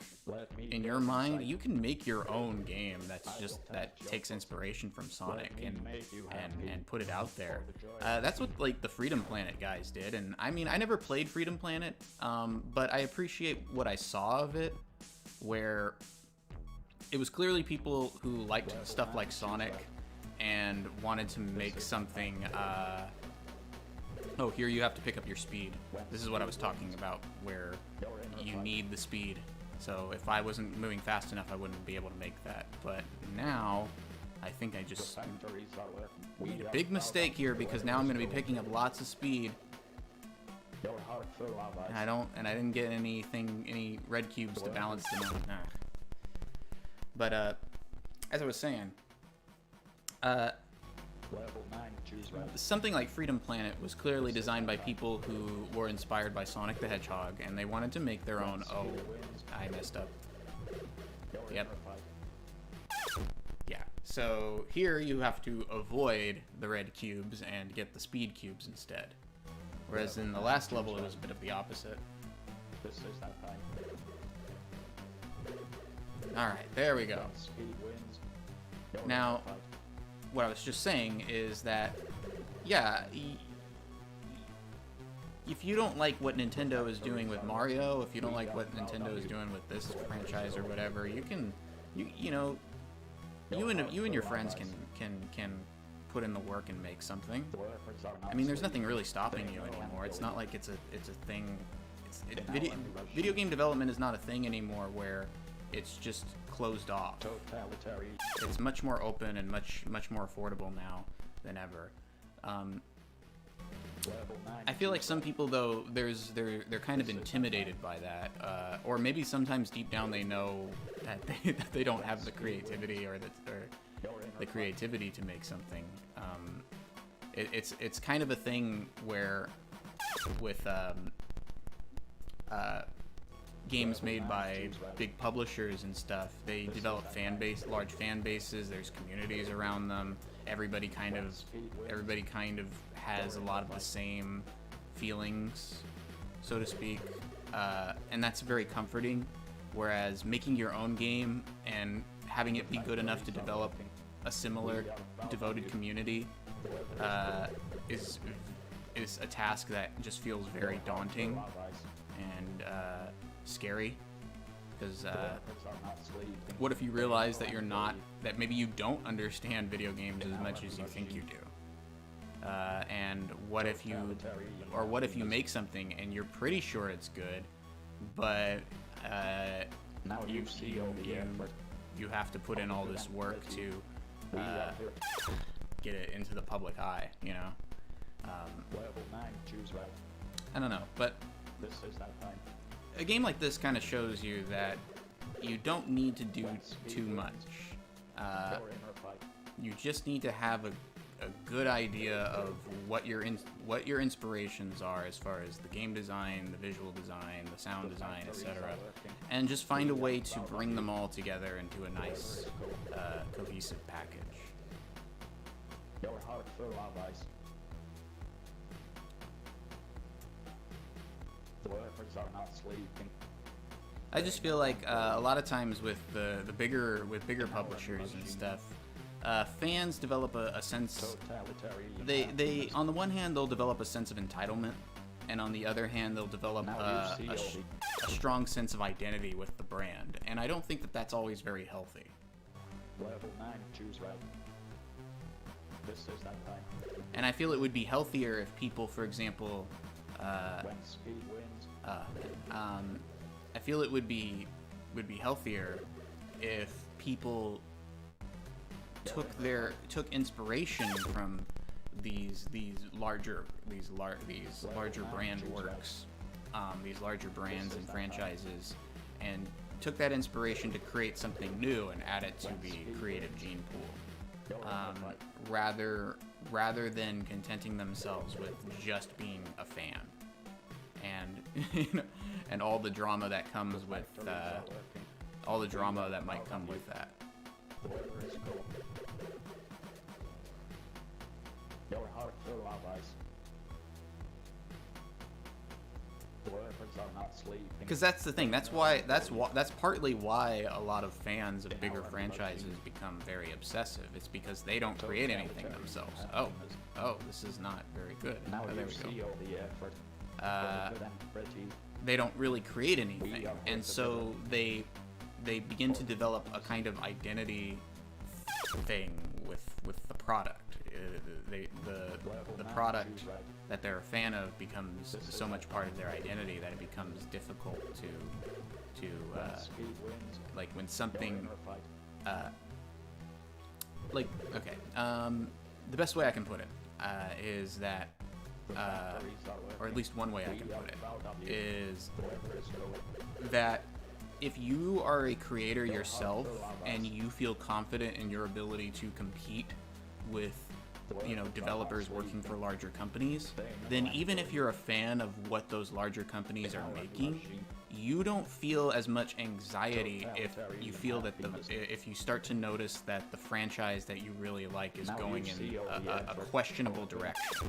in your mind, you can make your own game that takes inspiration from Sonic and put it out there. That's what like the Freedom Planet guys did, and I mean, I never played Freedom Planet, but I appreciate what I saw of it, where it was clearly people who liked stuff like Sonic and wanted to make something. Oh, here you have to pick up your speed. This is what I was talking about, where you need the speed. So if I wasn't moving fast enough, I wouldn't be able to make that. But now, I think I just made a big mistake here, because now I'm going to be picking up lots of speed. And I didn't get any red cubes to balance them out. Nah. But as I was saying, something like Freedom Planet was clearly designed by people who were inspired by Sonic the Hedgehog, and they wanted to make their own. Oh, I messed up. Yep. Yeah. So here you have to avoid the red cubes and get the speed cubes instead. Whereas in the last level it was a bit of the opposite. Alright, there we go. Now, what I was just saying is that, yeah, if you don't like what Nintendo is doing with Mario, if you don't like what Nintendo is doing with this franchise or whatever, you can, you and your friends can put in the work and make something. The workers are not I mean, there's nothing sleeping. really stopping They you know anymore. and It's believe. not like it's a thing. They know Video, and rush. video game development is not a thing anymore where it's just closed off. Totalitarian. It's much more open and much more affordable now than ever. Level 9 I feel like some people, though, they're kind of intimidated by that, or maybe sometimes deep down they know that they don't have the creativity or the creativity to make something. It's kind of a thing where with games made by big publishers and stuff, they develop large fan bases. There's communities around them. Everybody kind of has a lot of the same feelings, so to speak, and that's very comforting. Whereas making your own game and having it be good enough to develop a similar devoted community is a task that just feels very daunting and scary. Because what if you realize that that maybe you don't understand video games as much as you think you do? And what if you make something and you're pretty sure it's good, but you have to put in all this work to get it into the public eye, you know? I don't know, but This is that time. a game like this kind of shows you that you don't need to do too much. Your inner fight. You just need to have a good idea of what your inspirations are as far as the game design, the visual design, the sound design, etc. And just find a way to bring them all together into a nice, cohesive package. Your heart full of ice. The workers are not sleeping. I just feel like a lot of times with the bigger publishers and stuff, fans develop a sense. Totalitarian. They on the one hand they'll develop a sense of entitlement, and on the other hand they'll develop a strong sense of identity with the brand. And I don't think that that's always very healthy. Level 9, choose right. This is that time. And I feel it would be healthier if people, for example, When speed wins. I feel it would be healthier if people took inspiration from these larger brand works, these larger brands and franchises, and took that inspiration to create something new and add it to the creative gene pool, rather than contenting themselves with just being a fan, and and all the drama that comes with all the drama that might come with that. The weather is cold. Your heart full of ice. The workers are not sleeping. Because that's the thing. That's partly why a lot of fans of bigger franchises become very obsessive. It's because they don't create anything themselves. Oh, this is not very good. Now Oh, you there we see go. all the effort. Good and pretty. They don't really create anything, and so they begin to develop a kind of identity thing with the product. The product that they're a fan of becomes so much part of their identity that it becomes difficult to Speed wins. like when Your something inner fight. the best way I can put it is that or at least one way I can put it is The weather is cold. that if you are a creator yourself and you feel confident in your ability to compete with, developers working for larger companies, then even if you're a fan of what those larger companies are making, you don't feel as much anxiety if you feel that if you start to notice that the franchise that you really like is going in a questionable direction.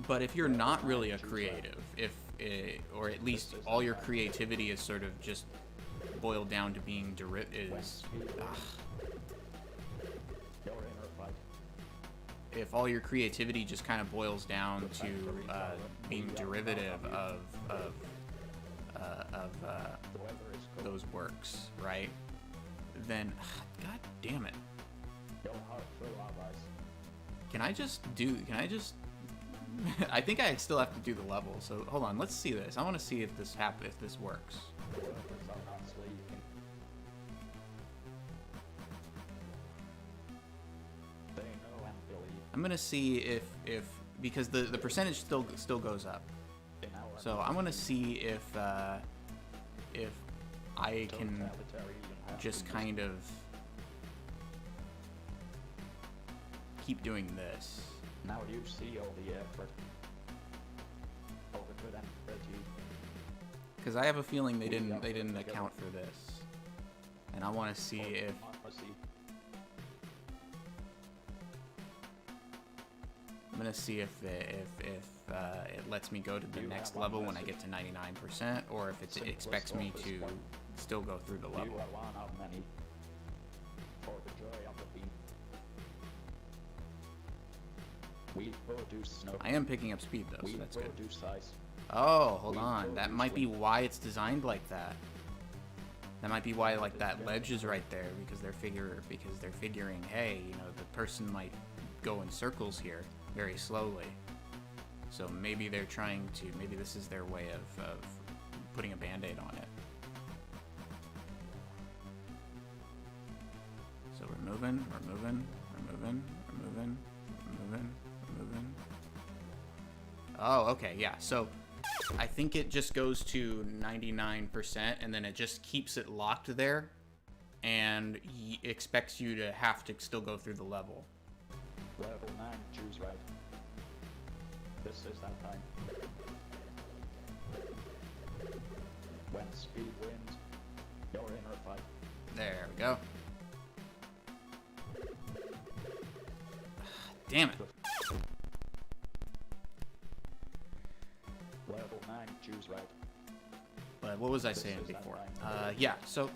But if you're not really a creative, or at least all your creativity is sort of just boiled down to being Your inner fight. if all your creativity just kind of boils down to being derivative of The weather is cold. those works, right? Then, god damn it. Can I just I think I still have to do the level. So hold on, let's see this. I want to see if this works. I'm gonna see if because the percentage still goes up. So I'm gonna see if I can just kind of keep doing this. Now you see all the effort. Because I have a feeling they didn't account for this, and I want to see if. I'm gonna see if it lets me go to the next level when I get to 99%, or if it expects me to still go through the level. I am picking up speed though, so that's good. Oh, hold on. That might be why it's designed like that. That might be why like that ledge is right there, because they're figuring, hey, you know, the person might go in circles here very slowly. So maybe they're trying to, maybe this is their way of putting a band-aid on it. So we're moving. Oh, okay, yeah. So I think it just goes to 99% and then it just keeps it locked there and he expects you to have to still go through the level. Level 9, choose right. This is that time. When speed wins, you're in a fight. There we go. Damn it. Level 9, choose right. But what was I saying before? Yeah, so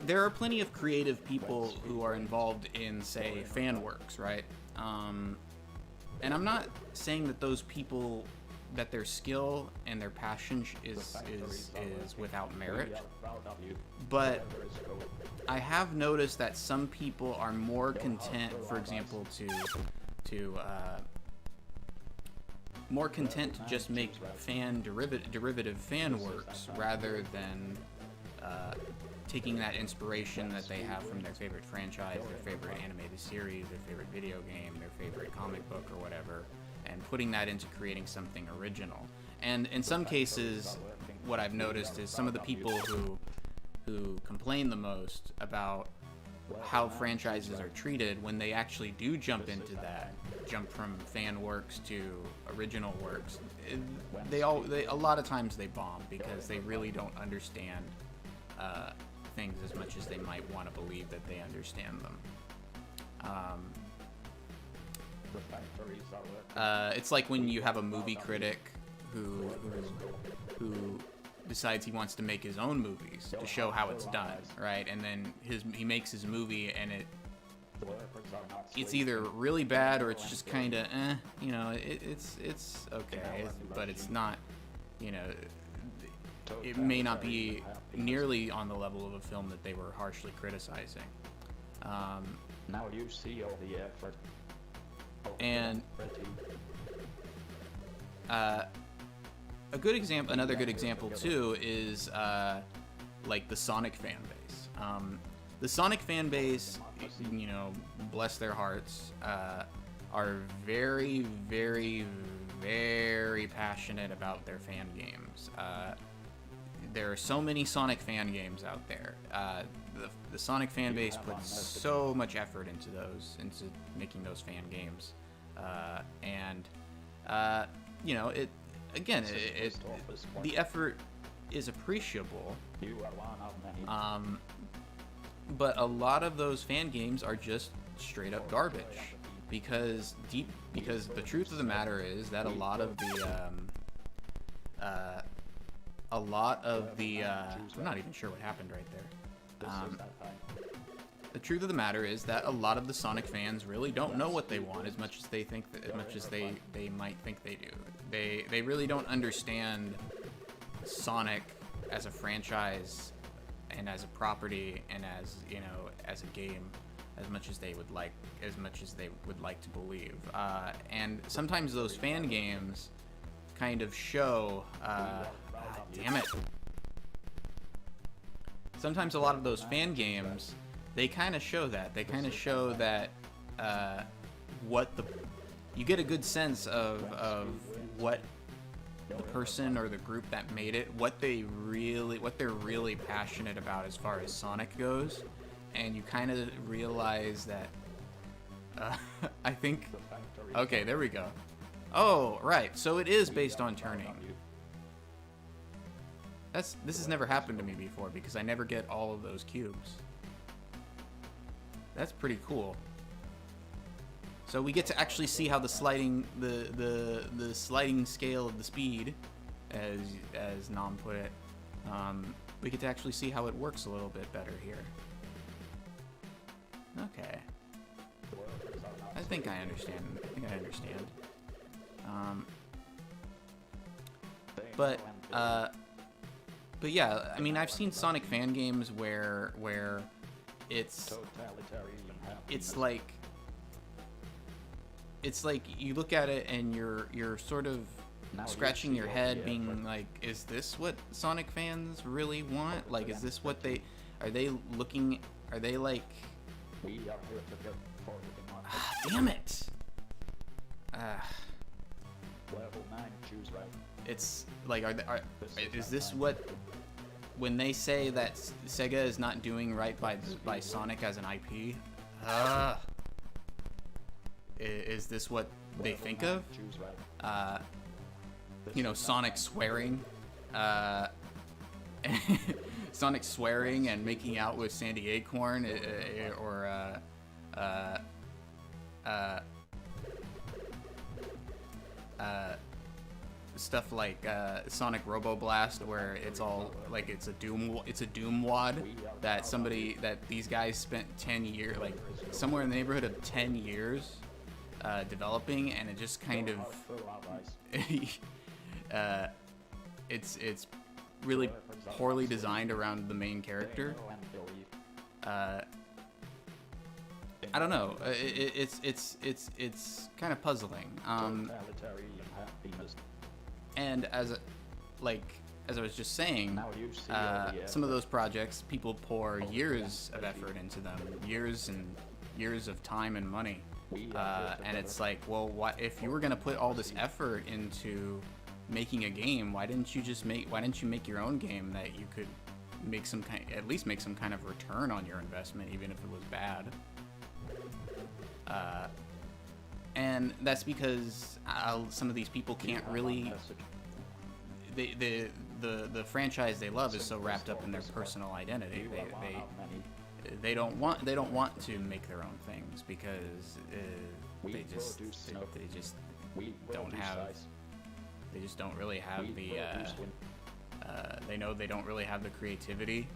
there are plenty of creative people who are involved in, say, fan works, right? And I'm not saying that those people, that their skill and their passion is without merit, but I have noticed that some people are more content, for example, to more content to just make derivative fan works rather than taking that inspiration that they have from their favorite franchise, their favorite animated series, their favorite video game, their favorite comic book or whatever, and putting that into creating something original. And in some cases, what I've noticed is some of the people who complain the most about how franchises are treated, when they actually do jump into that, jump from fan works to original works, a lot of times they bomb because they really don't understand things as much as they might want to believe that they understand them. It's like when you have a movie critic who decides he wants to make his own movies to show how it's done, right? And then he makes his movie and it's either really bad or it's just kind of you know, it's okay, but it's not, you know, it may not be nearly on the level of a film that they were harshly criticizing. Now you see all the effort. And another good example too is like the Sonic fan base. The Sonic fan base, you know, bless their hearts, are very, very, very passionate about their fan games. There are so many Sonic fan games out there. The Sonic fan base puts so much effort into making those fan games, and you know, the effort is appreciable. But a lot of those fan games are just straight up garbage, because the truth of the matter is that a lot of the I'm not even sure what happened right there. The truth of the matter is that a lot of the Sonic fans really don't know what they want as much as they think they might think they do. They really don't understand Sonic as a franchise and as a property and as, you know, as a game. as much as they would like to believe. And sometimes those fan games kind of show. Damn it. Sometimes a lot of those fan games, they kind of show that. They kind of show that you get a good sense of what the person or the group that made it, what they're really passionate about as far as Sonic goes, and you kind of realize that. I think. Okay, there we go. Oh, right. So it is based on turning. This has never happened to me before because I never get all of those cubes. That's pretty cool. So we get to actually see how the sliding sliding scale of the speed, as Nam put it, we get to actually see how it works a little bit better here. Okay. I think I understand. But yeah, I mean, I've seen Sonic fan games where it's like you look at it and you're sort of scratching your head, being like, is this what Sonic fans really want? Like, is this what are they like? We are here to get Damn it! Level 9, choose right. It's like, is this what, when they say that Sega is not doing right by Sonic as an IP? Is this what they think of? You know, Sonic swearing, Sonic swearing and making out with Sandy Acorn, or stuff like Sonic Robo Blast, where it's all like it's a Doom wad that these guys spent 10 years, like somewhere in the neighborhood of 10 years developing, and it just kind of it's really poorly designed around the main character. I don't know. It's kind of puzzling. And as I was just saying, some of those projects, people pour years of effort into them, years and years of time and money, and it's like, well, if you were gonna put all this effort into making a game, why didn't you make your own game that you could at least make some kind of return on your investment, even if it was bad? And that's because some of these people can't really. The franchise they love is so wrapped up in their personal identity. They don't want to make their own things because they just don't really have the they know they don't really have the creativity.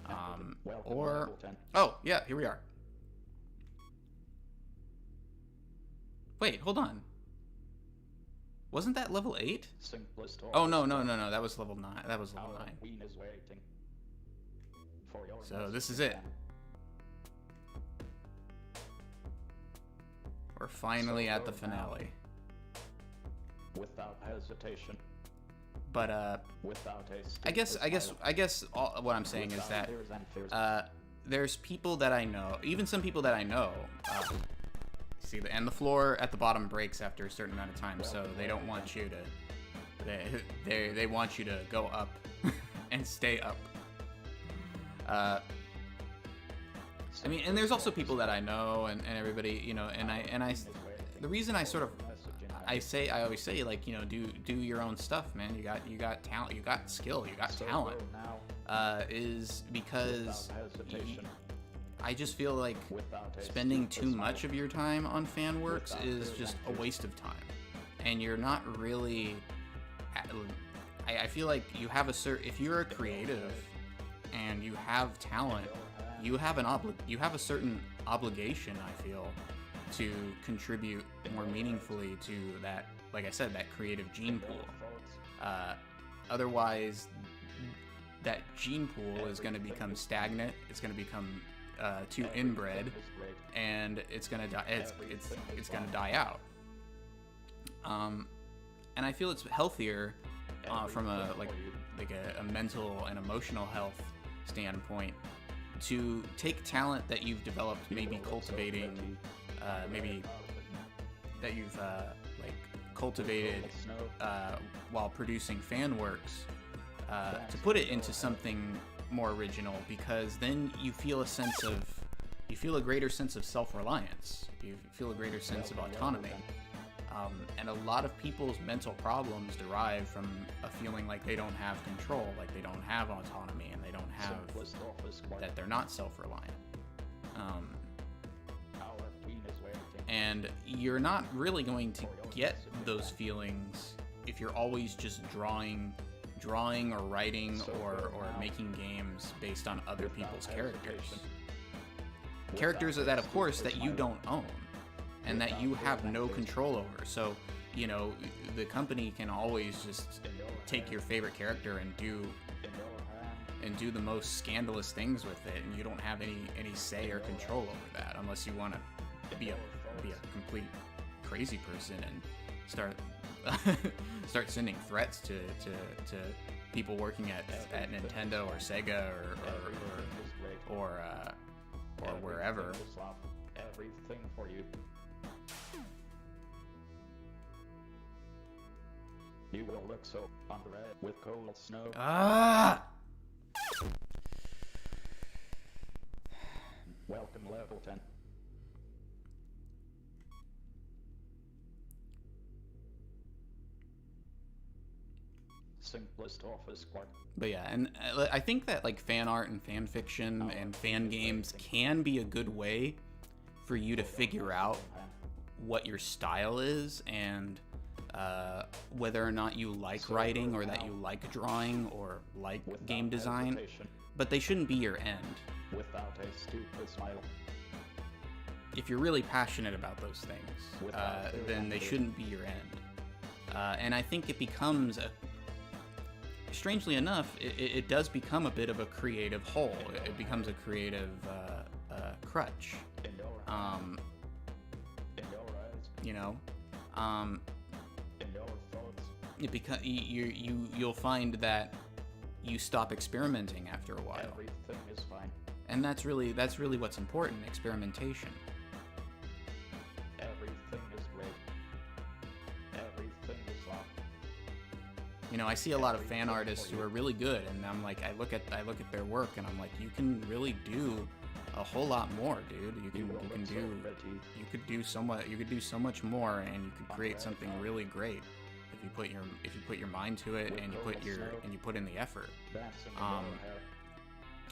Oh yeah, here we are. Wait, hold on. Wasn't that level 8? Oh no, that was level 9. That was level 9. So this is it. We're finally at the finale. Without hesitation. But I guess what I'm saying is that there's people that I know, even some people that I know. See, and the floor at the bottom breaks after a certain amount of time, so they don't want you to. They want you to go up and stay up. I mean, and there's also people that I know, and everybody, you know, and I. The reason I always say, like, you know, do your own stuff, man. You got talent, you got skill, you got talent. Is because. I just feel like spending too much of your time on fan works is just a waste of time, and you're not really. I feel like you have if you're a creative and you have talent, you have a certain obligation, I feel, to contribute more meaningfully to that, like I said, that creative gene pool. Otherwise, that gene pool is going to become stagnant. It's going to become too inbred, and it's gonna die. It's gonna die out. And I feel it's healthier from a mental and emotional health standpoint to take talent that you've developed, maybe cultivating, maybe that you've cultivated while producing fan works, to put it into something more original, because then you feel a greater sense of self-reliance. You feel a greater sense of autonomy. And a lot of people's mental problems derive from a feeling like they don't have control, like they don't have autonomy, and they don't have that they're not self-reliant. And you're not really going to get those feelings if you're always just drawing or writing or making games based on other people's characters. Characters that, of course, that you don't own and that you have no control over. So, the company can always just take your favorite character and do the most scandalous things with it, and you don't have any say or control over that, unless you want to be a complete crazy person and start sending threats to people working at Nintendo or Sega or wherever. Everything for you. You will look so unread with cold snow. Welcome level 10. Simplest office part. But yeah, and I think that fan art and fan fiction and fan games can be a good way for you to figure out what your style is, and whether or not you like writing, or that you like drawing, or like game design. But they shouldn't be your end. Without a stupid smile. If you're really passionate about those things, then they shouldn't be your end. And I think it becomes strangely enough, it does become a bit of a creative hole. It becomes a creative crutch. You'll find that you stop experimenting after a while. Everything is fine. And that's really what's important, experimentation. Everything is great. Everything is locked. I see a lot of fan artists who are really good, and I'm like, I look at their work, and I'm like, you can really do a whole lot more, dude. You could do so much more, and you could create something really great if you put your mind to it, and you put in the effort.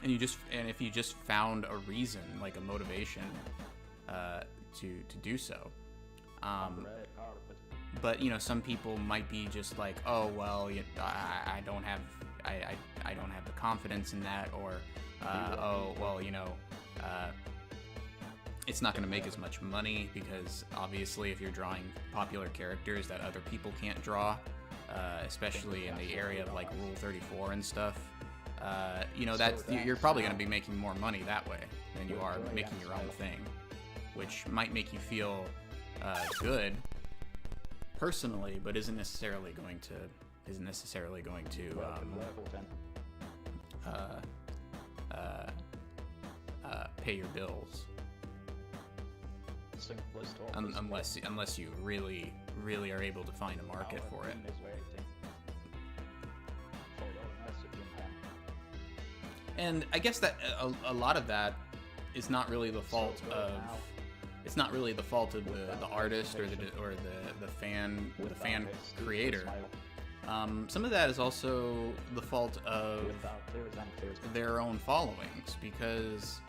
And if you just found a reason, like a motivation, to do so. But some people might be just like, oh well, I don't have the confidence in that, or oh well, it's not going to make as much money, because obviously if you're drawing popular characters that other people can't draw, especially in the area of like Rule 34 and stuff, you're probably going to be making more money that way than you are making your own thing, which might make you feel good personally, but isn't necessarily going to pay your bills. Unless you really are able to find a market for it. And I guess that a lot of that is not really the fault of the artist or the fan creator. Some of that is also the fault of their own followings, because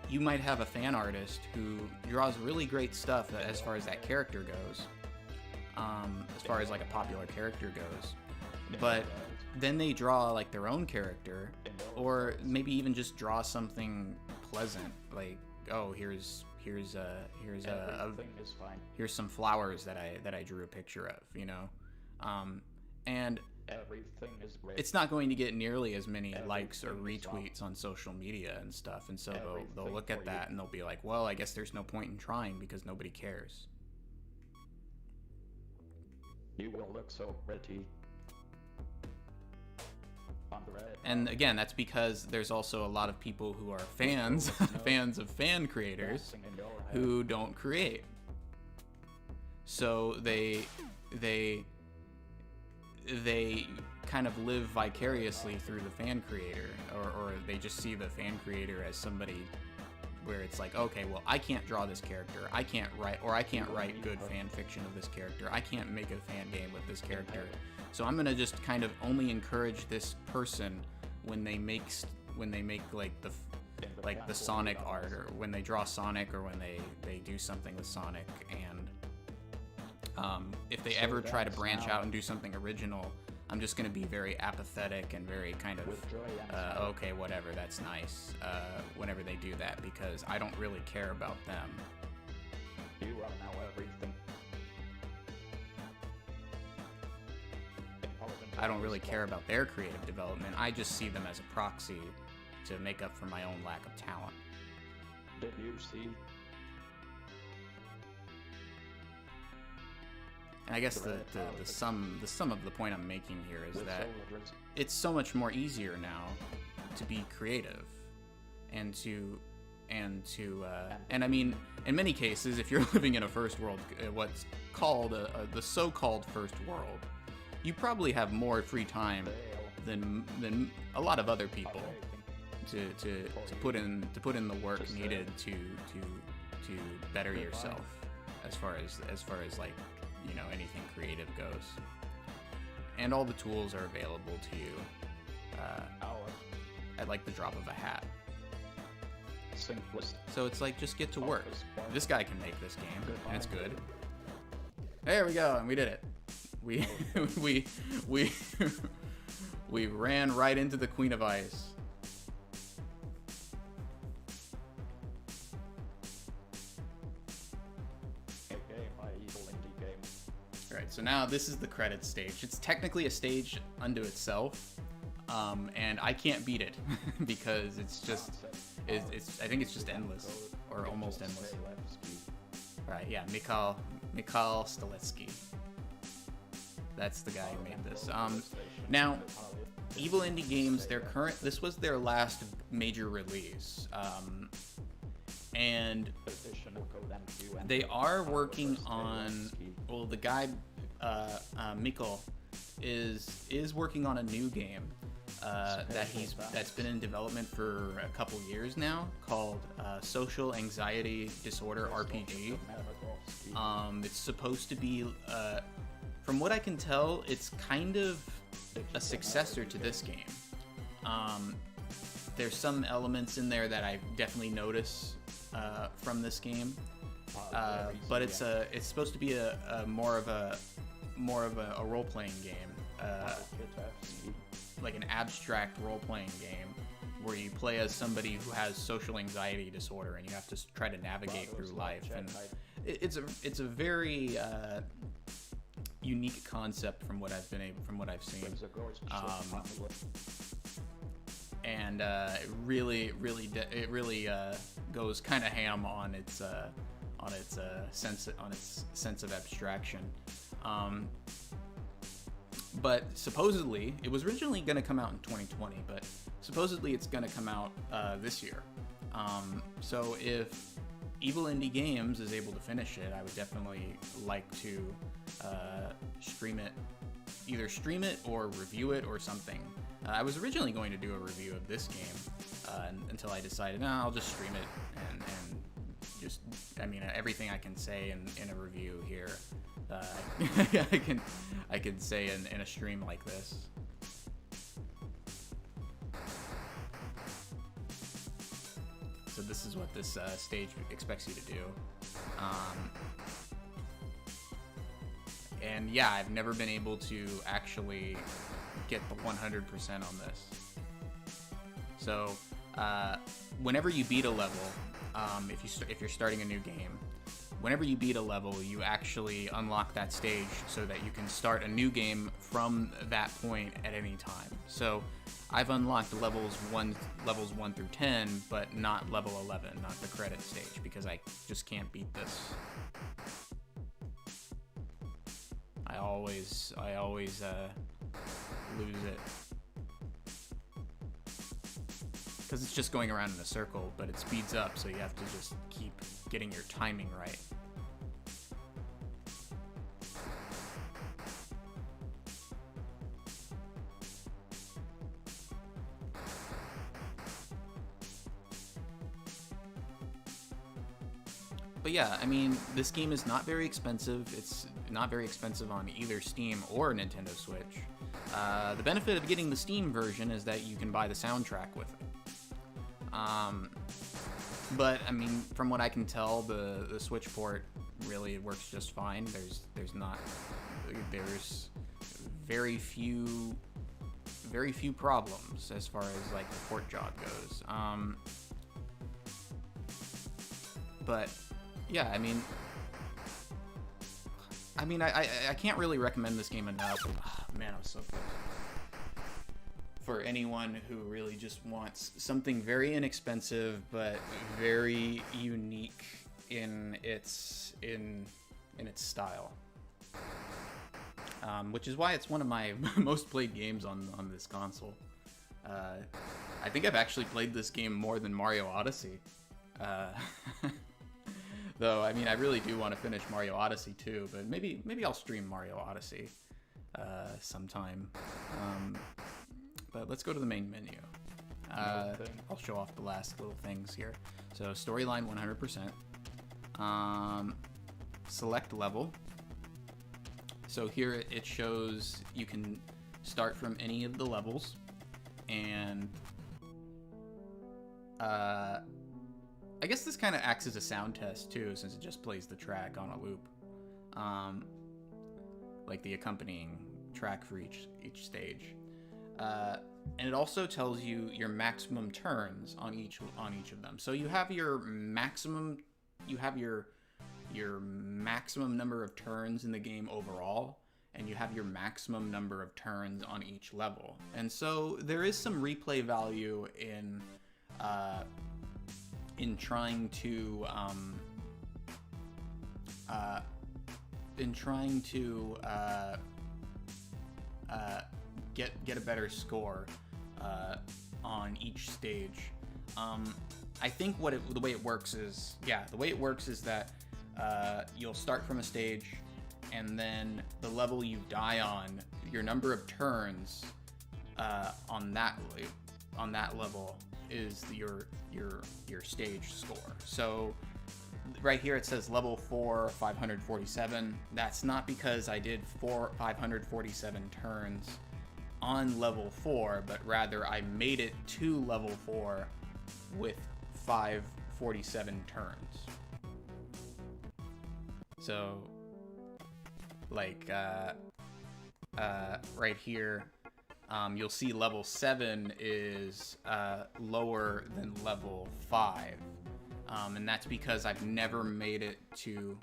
you might have a fan artist who draws really great stuff as far as that character goes, as far as like a popular character goes, but then they draw like their own character, or maybe even just draw something pleasant, like, oh, here's some flowers that I drew a picture of, and Everything is great. it's not going to get nearly as many likes or Everything is wrong. retweets on social media and stuff, and so they'll Everything look at for that you. and they'll be like, well, I guess there's no point in trying because nobody cares. You will look so pretty. On the red. And again, that's because there's also a lot of people who are fans fans of fan creators Dancing in your head. who don't create. So they kind of live vicariously through the fan creator, or they just see the fan creator as somebody where it's like, okay, well, I can't draw this character, I can't write good fan fiction of this character, I can't make a fan game with this character, so I'm gonna just kind of only encourage this person when they make like the Sonic art, or when they draw Sonic, or when they do something with Sonic. And if they ever try to branch out and do something original, I'm just going to be very apathetic and very kind of, okay, whatever, that's nice, whenever they do that, because I don't really care about them. You are now everything. I don't really care about their creative development. I just see them as a proxy to make up for my own lack of talent. Did you see? And I guess the sum of the point I'm making here is that it's so much more easier now to be creative, and I mean, in many cases, if you're living in a first world, what's called the so-called first world, you probably have more free time than a lot of other people to put in the work needed to better yourself as far as like, you know, anything creative goes. And all the tools are available to you at like the drop of a hat. Simplest. So it's like, just get to work. This guy can make this game, and it's good. There we go, and we did it. We ran right into the Queen of Ice. Alright, so now this is the credits stage. It's technically a stage unto itself, and I can't beat it because it's I think it's just endless, or almost endless. Right, yeah, Mikhail Stiletsky. That's the guy who made this. Now, Evil Indie Games, this was their last major release, and they are working on, well, the guy Mikhail is working on a new game that's been in development for a couple years now, called Social Anxiety Disorder RPG. It's supposed to be, from what I can tell, it's kind of a successor to this game. There's some elements in there that I definitely notice from this game, but it's supposed to be a more of a role-playing game, like an abstract role-playing game where you play as somebody who has social anxiety disorder, and you have to try to navigate through life. And it's a very unique concept from what I've seen. And it really goes kind of ham on its sense of abstraction. But supposedly, it was originally going to come out in 2020, but supposedly it's going to come out this year. So if Evil Indie Games is able to finish it, I would definitely like to either stream it or review it or something. I was originally going to do a review of this game until I decided, no, I'll just stream it and just, I mean, everything I can say in a review here, I can say in a stream like this. So this is what this stage expects you to do. And yeah, I've never been able to actually get the 100% on this. So whenever you beat a level, if you're starting a new game, whenever you beat a level, you actually unlock that stage so that you can start a new game from that point at any time. So I've unlocked levels 1 through 10, but not level 11, not the credit stage, because I just can't beat this. I always lose it. Because it's just going around in a circle, but it speeds up, so you have to just keep getting your timing right. But yeah, I mean, this game is not very expensive. It's not very expensive on either Steam or Nintendo Switch. The benefit of getting the Steam version is that you can buy the soundtrack with it. But I mean, from what I can tell, the Switch port really works just fine. There's very few problems as far as like the port job goes. But yeah, I mean, I can't really recommend this game enough. Oh, man, I was so close. For anyone who really just wants something very inexpensive but very unique in its style, which is why it's one of my most played games on this console. I think I've actually played this game more than Mario Odyssey. Though, I mean, I really do want to finish Mario Odyssey too, but maybe I'll stream Mario Odyssey sometime. But let's go to the main menu. I'll show off the last little things here. So storyline 100%. Select level. So here it shows you can start from any of the levels, and I guess this kind of acts as a sound test too, since it just plays the track on a loop, like the accompanying track for each stage. And it also tells you your maximum turns on each of them. So you have your maximum number of turns in the game overall, and you have your maximum number of turns on each level. And so there is some replay value in trying to get a better score on each stage. I think the way it works is that you'll start from a stage, and then the level you die on, your number of turns on that level is your stage score. So right here it says level 4 547. That's not because I did 547 turns on level 4, but rather I made it to level 4 with 547 turns. So like right here, you'll see level 7 is lower than level 5, and that's because I've never made it to...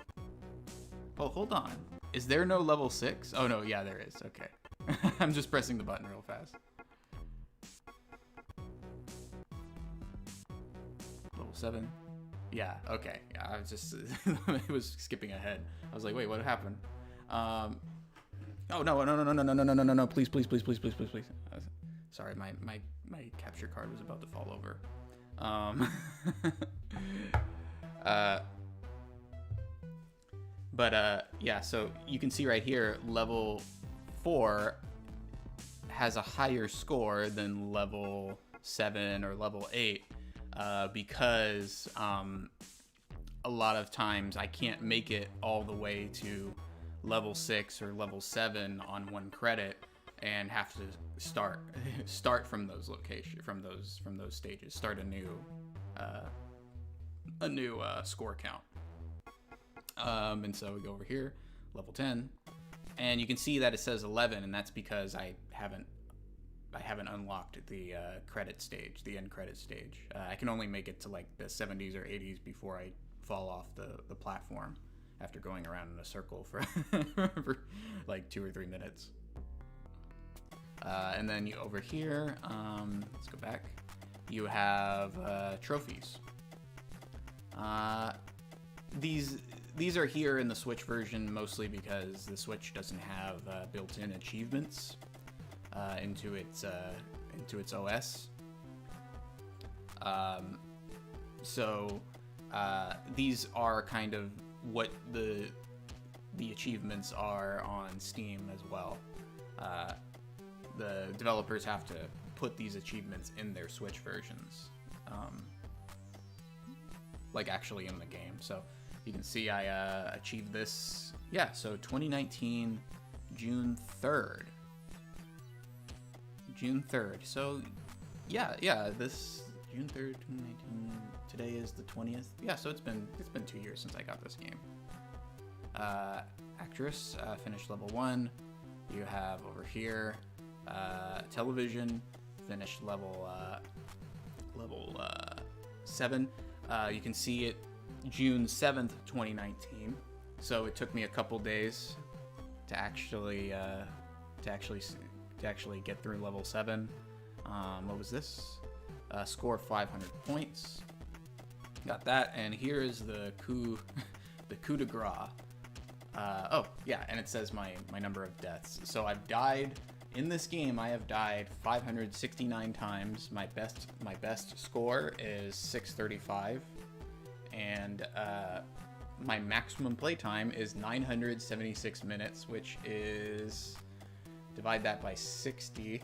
Oh, hold on. Is there no level 6? Oh no, yeah, there is. Okay. I'm just pressing the button real fast. Level 7? Yeah, okay. Yeah, I was just... it was skipping ahead. I was like, wait, what happened? Oh, no. Please. Sorry, my capture card was about to fall over. Yeah, so you can see right here, level 4 has a higher score than level 7 or level 8 because a lot of times I can't make it all the way to level 6 or level 7 on one credit and have to start from those stages, start a new score count. And so we go over here, level 10, and you can see that it says 11, and that's because I haven't unlocked the credit stage, the end credit stage. I can only make it to like the 70s or 80s before I fall off the platform after going around in a circle for, for like 2 or 3 minutes. And then over here, let's go back. You have trophies. These are here in the Switch version mostly because the Switch doesn't have built-in achievements into its OS. So these are kind of what the achievements are on Steam as well. The developers have to put these achievements in their Switch versions, like actually in the game. So you can see I achieved this. Yeah, so 2019, June 3rd. June 3rd. So yeah, this June 3rd, 2019. Today is the 20th. Yeah, so it's been 2 years since I got this game. Actress, finished level 1. You have over here television, finished level 7. You can see it June 7th, 2019. So it took me a couple days to actually get through level 7. What was this? Score 500 points. Got that, and here is the coup de grace. Oh yeah, and it says my number of deaths. So I've died in this game. I have died 569 times. My best score is 635, and my maximum playtime is 976 minutes, which is, divide that by 60.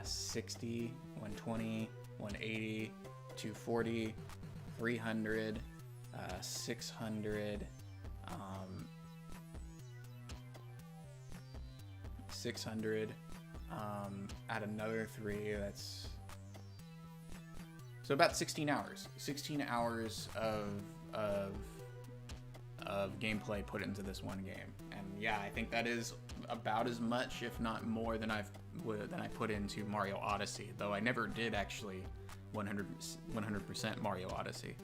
60, 120, 180, 240, 300, 600, 600, add another 3, that's so about 16 hours. 16 hours of gameplay put into this one game. And yeah, I think that is about as much, if not more, than I put into Mario Odyssey, though I never did actually 100% Mario Odyssey.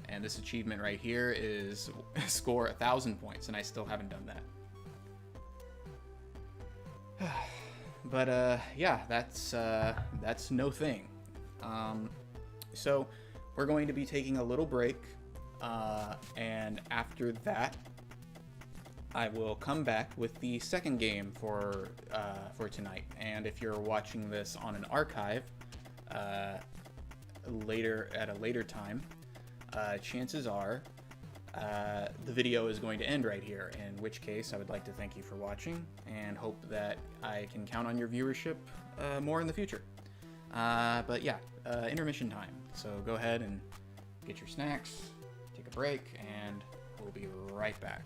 And this achievement right here is score 1,000 points, and I still haven't done that. But yeah, that's no thing. So we're going to be taking a little break, and after that, I will come back with the second game for tonight. And if you're watching this on an archive at a later time, chances are the video is going to end right here, in which case I would like to thank you for watching and hope that I can count on your viewership more in the future. But yeah, intermission time. So go ahead and get your snacks, take a break, and we'll be right back.